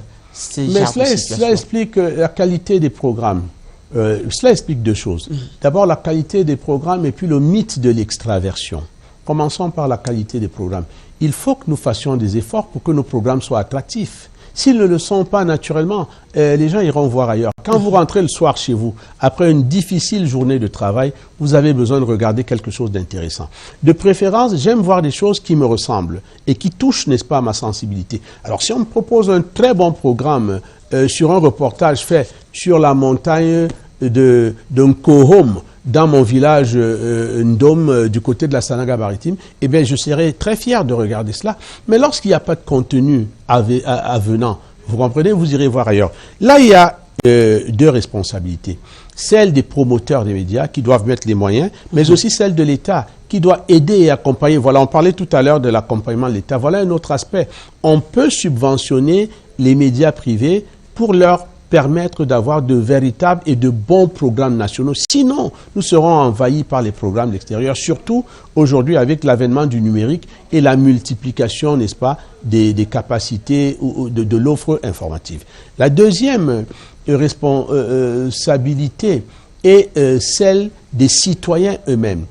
Mais cela explique la qualité des programmes. Cela explique deux choses. D'abord, la qualité des programmes et puis le mythe de l'extraversion. Commençons par la qualité des programmes. Il faut que nous fassions des efforts pour que nos programmes soient attractifs. S'ils ne le sont pas naturellement, les gens iront voir ailleurs. Quand vous rentrez le soir chez vous, après une difficile journée de travail, vous avez besoin de regarder quelque chose d'intéressant. De préférence, j'aime voir des choses qui me ressemblent et qui touchent, n'est-ce pas, à ma sensibilité. Alors, si on me propose un très bon programme sur un reportage fait sur la montagne de Nkohom, dans mon village Ndom, du côté de la Sanaga maritime, eh bien, je serais très fier de regarder cela. Mais lorsqu'il n'y a pas de contenu avenant, vous comprenez, vous irez voir ailleurs. Là, il y a deux responsabilités. Celle des promoteurs des médias qui doivent mettre les moyens, mais aussi celle de l'État qui doit aider et accompagner. Voilà, on parlait tout à l'heure de l'accompagnement de l'État. Voilà un autre aspect. On peut subventionner les médias privés pour leur permettre d'avoir de véritables et de bons programmes nationaux. Sinon, nous serons envahis par les programmes extérieurs, surtout aujourd'hui avec l'avènement du numérique et la multiplication, n'est-ce pas, des capacités ou de l'offre informative. La deuxième responsabilité est celle des citoyens eux-mêmes.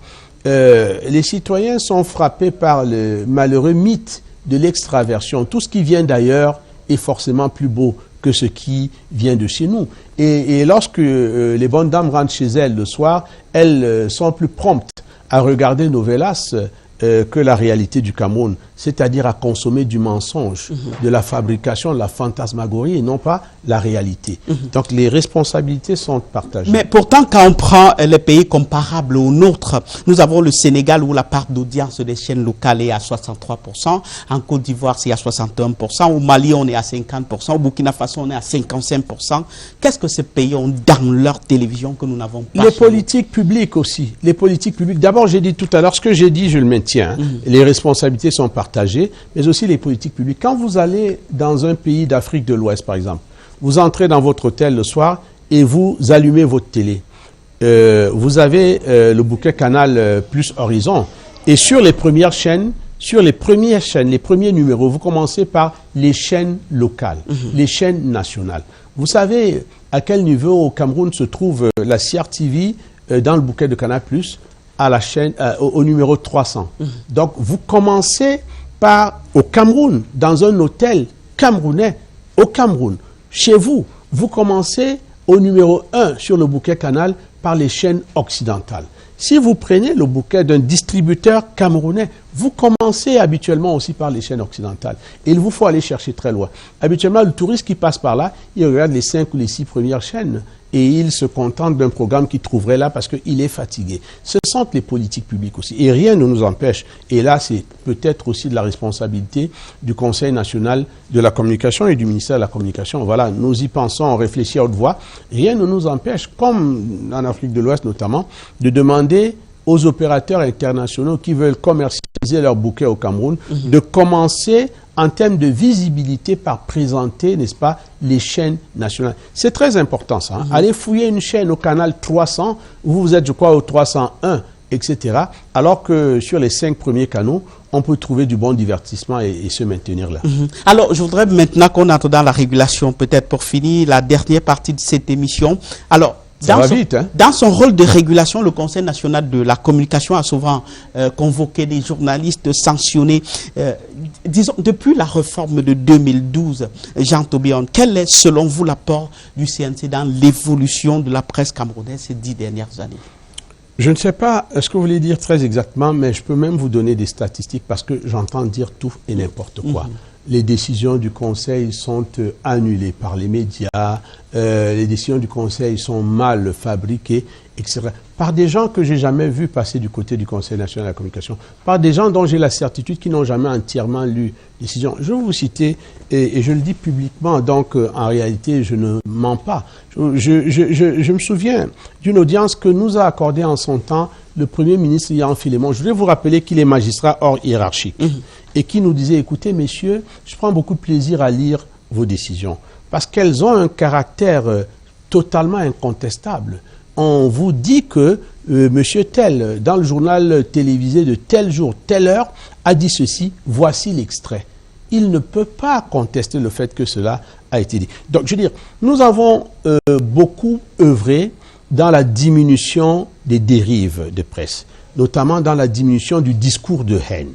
Les citoyens sont frappés par le malheureux mythe de l'extraversion. Tout ce qui vient d'ailleurs est forcément plus beau que ce qui vient de chez nous. Et lorsque les bonnes dames rentrent chez elles le soir, elles sont plus promptes à regarder Novelas que la réalité du Cameroun, c'est-à-dire à consommer du mensonge, de la fabrication, de la fantasmagorie et non pas la réalité. Donc les responsabilités sont partagées. Mais pourtant, quand on prend les pays comparables aux nôtres, nous avons le Sénégal où la part d'audience des chaînes locales est à 63%, en Côte d'Ivoire c'est à 61%, au Mali on est à 50%, au Burkina Faso on est à 55%. Qu'est-ce que ces pays ont dans leur télévision que nous n'avons pas? Les politiques publiques aussi. Les politiques publiques. D'abord, j'ai dit tout à l'heure, ce que j'ai dit, je le maintiens. Les responsabilités sont partagées, mais aussi les politiques publiques. Quand vous allez dans un pays d'Afrique de l'Ouest, par exemple, vous entrez dans votre hôtel le soir et vous allumez votre télé. Vous avez le bouquet Canal plus Horizon. Et sur les premières chaînes, les premiers numéros, vous commencez par les chaînes locales, les chaînes nationales. Vous savez à quel niveau au Cameroun se trouve la CRTV dans le bouquet de Canal plus à la chaîne, au numéro 300. Donc, vous commencez par, au Cameroun, dans un hôtel camerounais, au Cameroun. Chez vous, vous commencez au numéro 1 sur le bouquet Canal par les chaînes occidentales. Si vous prenez le bouquet d'un distributeur camerounais, vous commencez habituellement aussi par les chaînes occidentales. Et il vous faut aller chercher très loin. Habituellement, le touriste qui passe par là, il regarde les 5 ou les 6 premières chaînes. Et il se contente d'un programme qu'il trouverait là parce qu'il est fatigué. Ce sont les politiques publiques aussi. Et rien ne nous empêche, et là c'est peut-être aussi de la responsabilité du Conseil national de la communication et du ministère de la communication. Voilà, nous y pensons, on réfléchit à haute voix. Rien ne nous empêche, comme en Afrique de l'Ouest notamment, de demander aux opérateurs internationaux qui veulent commercialiser leur bouquet au Cameroun, de commencer en termes de visibilité par présenter, n'est-ce pas, les chaînes nationales. C'est très important ça. Allez fouiller une chaîne au canal 300, vous êtes, je crois, au 301, etc. Alors que sur les 5 premiers canaux, on peut trouver du bon divertissement et se maintenir là. Alors, je voudrais maintenant qu'on entre dans la régulation, peut-être pour finir la dernière partie de cette émission. Alors, dans son rôle de régulation, le Conseil national de la communication a souvent convoqué des journalistes sanctionnés. Disons, depuis la réforme de 2012, Jean Tobéon, quel est selon vous l'apport du CNC dans l'évolution de la presse camerounaise ces 10 dernières années? Je ne sais pas ce que vous voulez dire très exactement, mais je peux même vous donner des statistiques parce que j'entends dire tout et n'importe quoi. Les décisions du Conseil sont annulées par les médias, les décisions du Conseil sont mal fabriquées, etc. Par des gens que je n'ai jamais vus passer du côté du Conseil national de la communication, par des gens dont j'ai la certitude qu'ils n'ont jamais entièrement lu les décisions. Je vais vous citer, et je le dis publiquement, donc en réalité je ne mens pas. Je me souviens d'une audience que nous a accordée en son temps le Premier ministre Yann Philémon. Je voudrais vous rappeler qu'il est magistrat hors hiérarchique et qui nous disait, écoutez messieurs, je prends beaucoup de plaisir à lire vos décisions parce qu'elles ont un caractère totalement incontestable. On vous dit que monsieur tel, dans le journal télévisé de tel jour, telle heure, a dit ceci, voici l'extrait. Il ne peut pas contester le fait que cela a été dit. Donc, je veux dire, nous avons beaucoup œuvré dans la diminution des dérives de presse, notamment dans la diminution du discours de haine,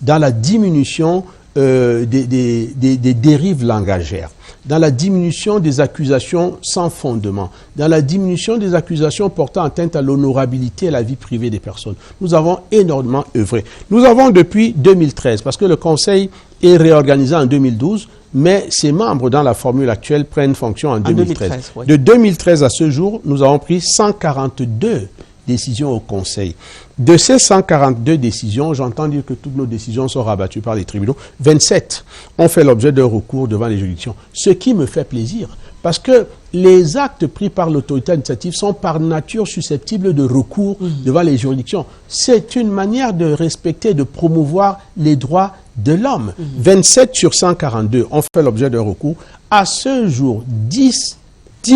dans la diminution des dérives langagères, dans la diminution des accusations sans fondement, dans la diminution des accusations portant atteinte à l'honorabilité et à la vie privée des personnes. Nous avons énormément œuvré. Nous avons depuis 2013, parce que le Conseil est réorganisé en 2012, mais ses membres dans la formule actuelle prennent fonction en 2013. Oui. De 2013 à ce jour, nous avons pris 142 décisions au Conseil. De ces 142 décisions, j'entends dire que toutes nos décisions sont rabattues par les tribunaux. 27 ont fait l'objet d'un recours devant les juridictions. Ce qui me fait plaisir, parce que les actes pris par l'autorité administrative sont par nature susceptibles de recours devant les juridictions. C'est une manière de respecter, de promouvoir les droits de l'homme. 27 sur 142 ont fait l'objet d'un recours. À ce jour, 10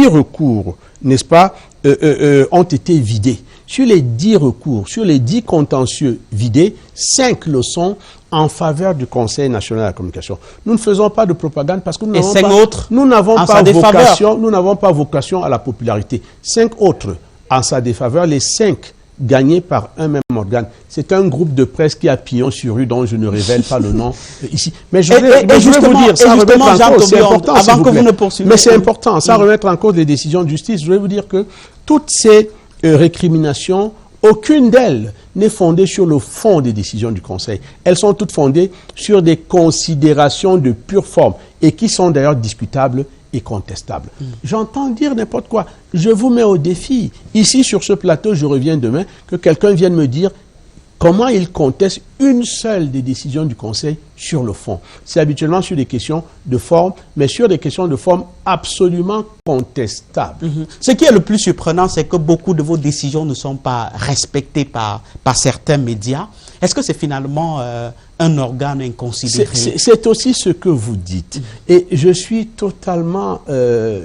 recours, n'est-ce pas, ont été vidés. Sur les 10 recours, sur les 10 contentieux vidés, 5 le sont en faveur du Conseil national de la communication. Nous ne faisons pas de propagande parce que nous n'avons pas vocation à la popularité. 5 autres en sa défaveur, les 5 gagnés par un même organe. C'est un groupe de presse qui a pignon sur rue dont je ne révèle pas le nom ici. Mais je voudrais vous dire, sans remettre en cause, c'est important, avant que vous ne poursuiviez. Mais c'est important, sans remettre en cause les décisions de justice, je voudrais vous dire que toutes ces récriminations, aucune d'elles n'est fondée sur le fond des décisions du Conseil. Elles sont toutes fondées sur des considérations de pure forme et qui sont d'ailleurs discutables et contestables. J'entends dire n'importe quoi. Je vous mets au défi. Ici, sur ce plateau, je reviens demain, que quelqu'un vienne me dire comment il conteste une seule des décisions du Conseil sur le fond. C'est habituellement sur des questions de forme, mais sur des questions de forme absolument contestables. Ce qui est le plus surprenant, c'est que beaucoup de vos décisions ne sont pas respectées par certains médias. Est-ce que c'est finalement un organe inconsidéré? C'est aussi ce que vous dites. Et je suis totalement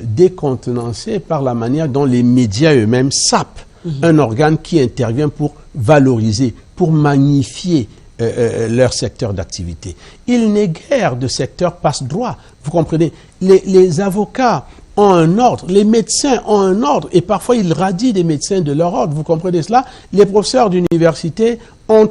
décontenancé par la manière dont les médias eux-mêmes sapent un organe qui intervient pour valoriser, pour magnifier leur secteur d'activité. Il n'est guère de secteur passe-droit. Vous comprenez? Les avocats ont un ordre, les médecins ont un ordre, et parfois ils radient des médecins de leur ordre. Vous comprenez cela? Les professeurs d'université ont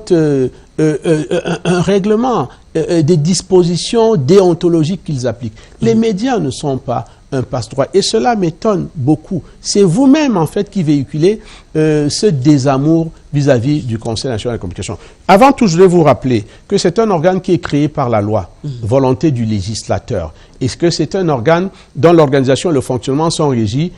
un règlement, des dispositions déontologiques qu'ils appliquent. Les médias ne sont pas un passe-droit. Et cela m'étonne beaucoup. C'est vous-même, en fait, qui véhiculez ce désamour vis-à-vis du Conseil national de la communication. Avant tout, je voulais vous rappeler que c'est un organe qui est créé par la loi, volonté du législateur. Et que c'est un organe dont l'organisation et le fonctionnement sont régis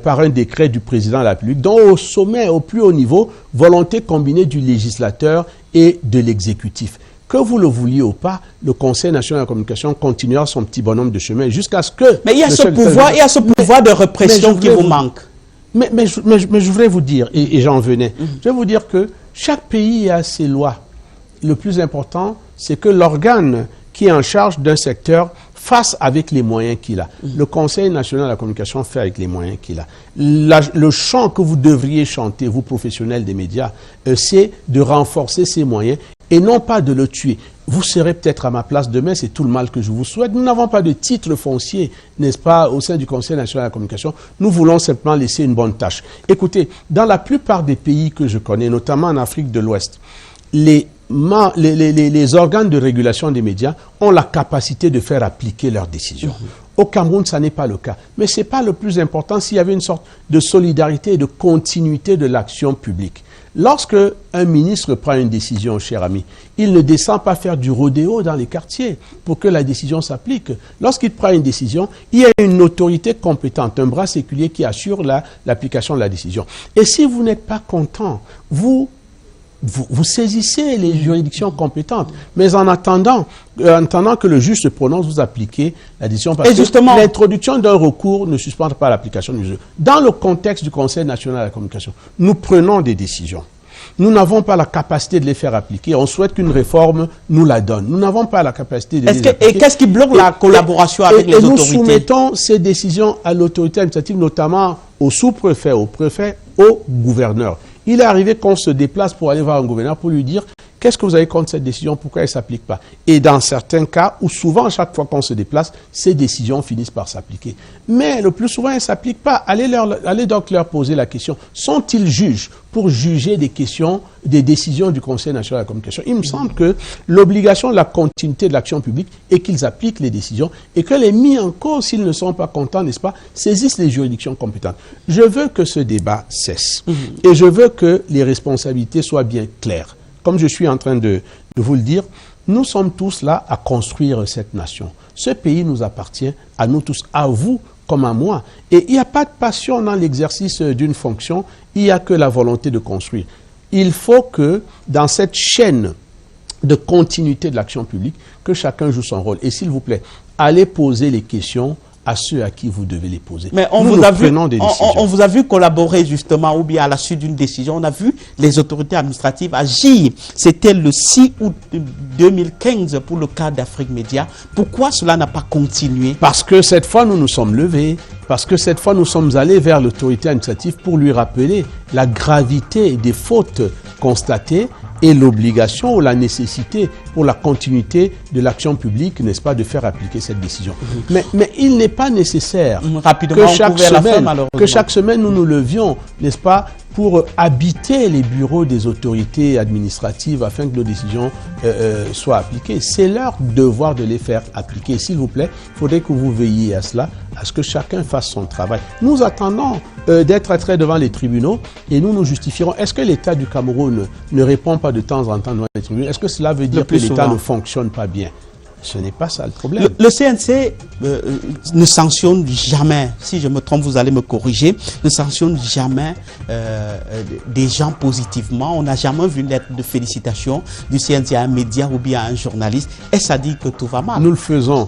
par un décret du président de la République, dont au sommet, au plus haut niveau, volonté combinée du législateur et de l'exécutif. Que vous le vouliez ou pas, le Conseil national de la communication continuera son petit bonhomme de chemin jusqu'à ce que... Mais il y a ce pouvoir de répression qui vous manque. Mais je voudrais vous dire, et j'en venais, je vais vous dire que chaque pays a ses lois. Le plus important, c'est que l'organe qui est en charge d'un secteur fasse avec les moyens qu'il a. Le Conseil national de la communication fait avec les moyens qu'il a. Le chant que vous devriez chanter, vous professionnels des médias, c'est de renforcer ces moyens et non pas de le tuer. Vous serez peut-être à ma place demain, c'est tout le mal que je vous souhaite. Nous n'avons pas de titre foncier, n'est-ce pas, au sein du Conseil national de la communication. Nous voulons simplement laisser une bonne tâche. Écoutez, dans la plupart des pays que je connais, notamment en Afrique de l'Ouest, les organes de régulation des médias ont la capacité de faire appliquer leurs décisions. Au Cameroun, ça n'est pas le cas. Mais ce n'est pas le plus important s'il y avait une sorte de solidarité et de continuité de l'action publique. Lorsque un ministre prend une décision, cher ami, il ne descend pas faire du rodéo dans les quartiers pour que la décision s'applique. Lorsqu'il prend une décision, il y a une autorité compétente, un bras séculier qui assure l'application de la décision. Et si vous n'êtes pas content, vous saisissez les juridictions compétentes. Mais en attendant que le juge se prononce, vous appliquez la décision. Parce que l'introduction d'un recours ne suspend pas l'application du juge. Dans le contexte du Conseil national de la communication, nous prenons des décisions. Nous n'avons pas la capacité de les faire appliquer. On souhaite qu'une réforme nous la donne. Nous n'avons pas la capacité de les appliquer. Et qu'est-ce qui bloque la collaboration avec les autorités? Nous soumettons ces décisions à l'autorité administrative, notamment au sous-préfet, au préfet, au gouverneur. Il est arrivé qu'on se déplace pour aller voir un gouverneur pour lui dire Qu'est-ce que vous avez contre cette décision? Pourquoi elle ne s'applique pas? Et dans certains cas, ou souvent, chaque fois qu'on se déplace, ces décisions finissent par s'appliquer. Mais le plus souvent, elles ne s'appliquent pas. Allez donc leur poser la question. Sont-ils juges pour juger des questions, des décisions du Conseil national de la communication? Il me semble que l'obligation de la continuité de l'action publique est qu'ils appliquent les décisions et que les mis en cause, s'ils ne sont pas contents, n'est-ce pas, saisissent les juridictions compétentes. Je veux que ce débat cesse. Et je veux que les responsabilités soient bien claires. Comme je suis en train de vous le dire, nous sommes tous là à construire cette nation. Ce pays nous appartient, à nous tous, à vous comme à moi. Et il n'y a pas de passion dans l'exercice d'une fonction, il n'y a que la volonté de construire. Il faut que dans cette chaîne de continuité de l'action publique, que chacun joue son rôle. Et s'il vous plaît, allez poser les questions à ceux à qui vous devez les poser. Mais on vous a vu collaborer justement, ou bien à la suite d'une décision, on a vu les autorités administratives agir. C'était le 6 août 2015 pour le cas d'Afrique Média. Pourquoi cela n'a pas continué? Parce que cette fois, nous nous sommes levés. Parce que cette fois, nous sommes allés vers l'autorité administrative pour lui rappeler la gravité des fautes constatées et l'obligation ou la nécessité pour la continuité de l'action publique, n'est-ce pas, de faire appliquer cette décision. Mais il n'est pas nécessaire que chaque semaine nous nous levions, n'est-ce pas, pour habiter les bureaux des autorités administratives afin que nos décisions soient appliquées. C'est leur devoir de les faire appliquer. S'il vous plaît, il faudrait que vous veilliez à cela, à ce que chacun fasse son travail. Nous attendons d'être traîtrés devant les tribunaux et nous nous justifierons. Est-ce que l'État du Cameroun ne répond pas de temps en temps devant les tribunaux? Est-ce que cela veut dire que l'État ne fonctionne pas bien? Ce n'est pas ça le problème. Le CNC ne sanctionne jamais, si je me trompe, vous allez me corriger, ne sanctionne jamais des gens positivement. On n'a jamais vu une lettre de félicitations du CNC à un média ou bien à un journaliste. Et ça dit que tout va mal. Nous le faisons.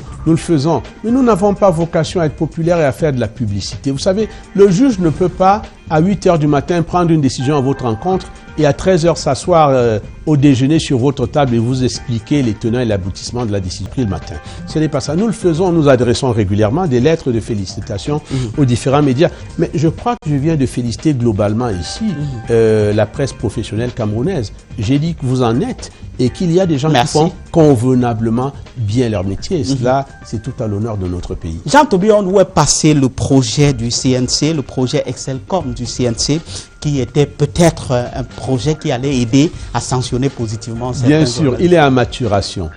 Mais nous n'avons pas vocation à être populaires et à faire de la publicité. Vous savez, le juge ne peut pas, à 8 h du matin, prendre une décision à votre rencontre et à 13 h s'asseoir au déjeuner sur votre table et vous expliquer les tenants et l'aboutissement de la décision prise le matin. Ce n'est pas ça. Nous le faisons, nous adressons régulièrement des lettres de félicitations aux différents médias. Mais je crois que je viens de féliciter globalement ici la presse professionnelle camerounaise. J'ai dit que vous en êtes et qu'il y a des gens qui font convenablement bien leur métier. Et cela, c'est tout à l'honneur de notre pays. Jean Tobion, où est passé le projet du CNC, le projet Excelcom du CNC, qui était peut-être un projet qui allait aider à sanctionner positivement certains Bien sûr, il est à maturation.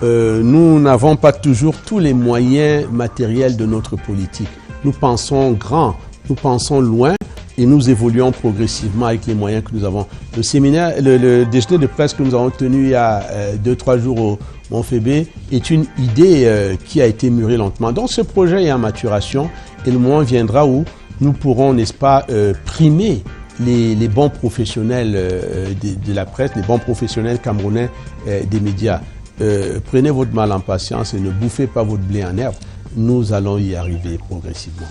Nous n'avons pas toujours tous les moyens matériels de notre politique. Nous pensons grand, nous pensons loin et nous évoluons progressivement avec les moyens que nous avons. Le séminaire, le déjeuner de presse que nous avons tenu il y a 2-3 jours au Montfébé est une idée qui a été mûrie lentement. Donc ce projet est en maturation et le moment viendra où nous pourrons, n'est-ce pas, primer les bons professionnels de la presse, les bons professionnels camerounais des médias. Prenez votre mal en patience et ne bouffez pas votre blé en herbe. Nous allons y arriver progressivement.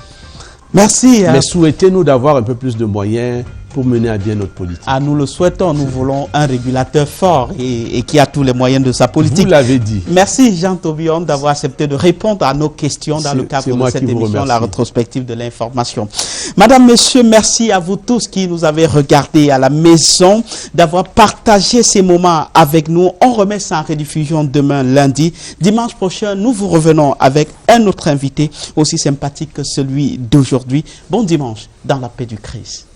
Merci. Mais souhaitez-nous d'avoir un peu plus de moyens pour mener à bien notre politique. Nous le souhaitons. Nous voulons un régulateur fort et qui a tous les moyens de sa politique. Vous l'avez dit. Merci Jean Tobion d'avoir accepté de répondre à nos questions dans le cadre de cette émission, la rétrospective de l'information. Madame, Monsieur, merci à vous tous qui nous avez regardés à la maison, d'avoir partagé ces moments avec nous. On remet ça en rediffusion demain lundi. Dimanche prochain, nous vous revenons avec un autre invité aussi sympathique que celui d'aujourd'hui. Bon dimanche dans la paix du Christ.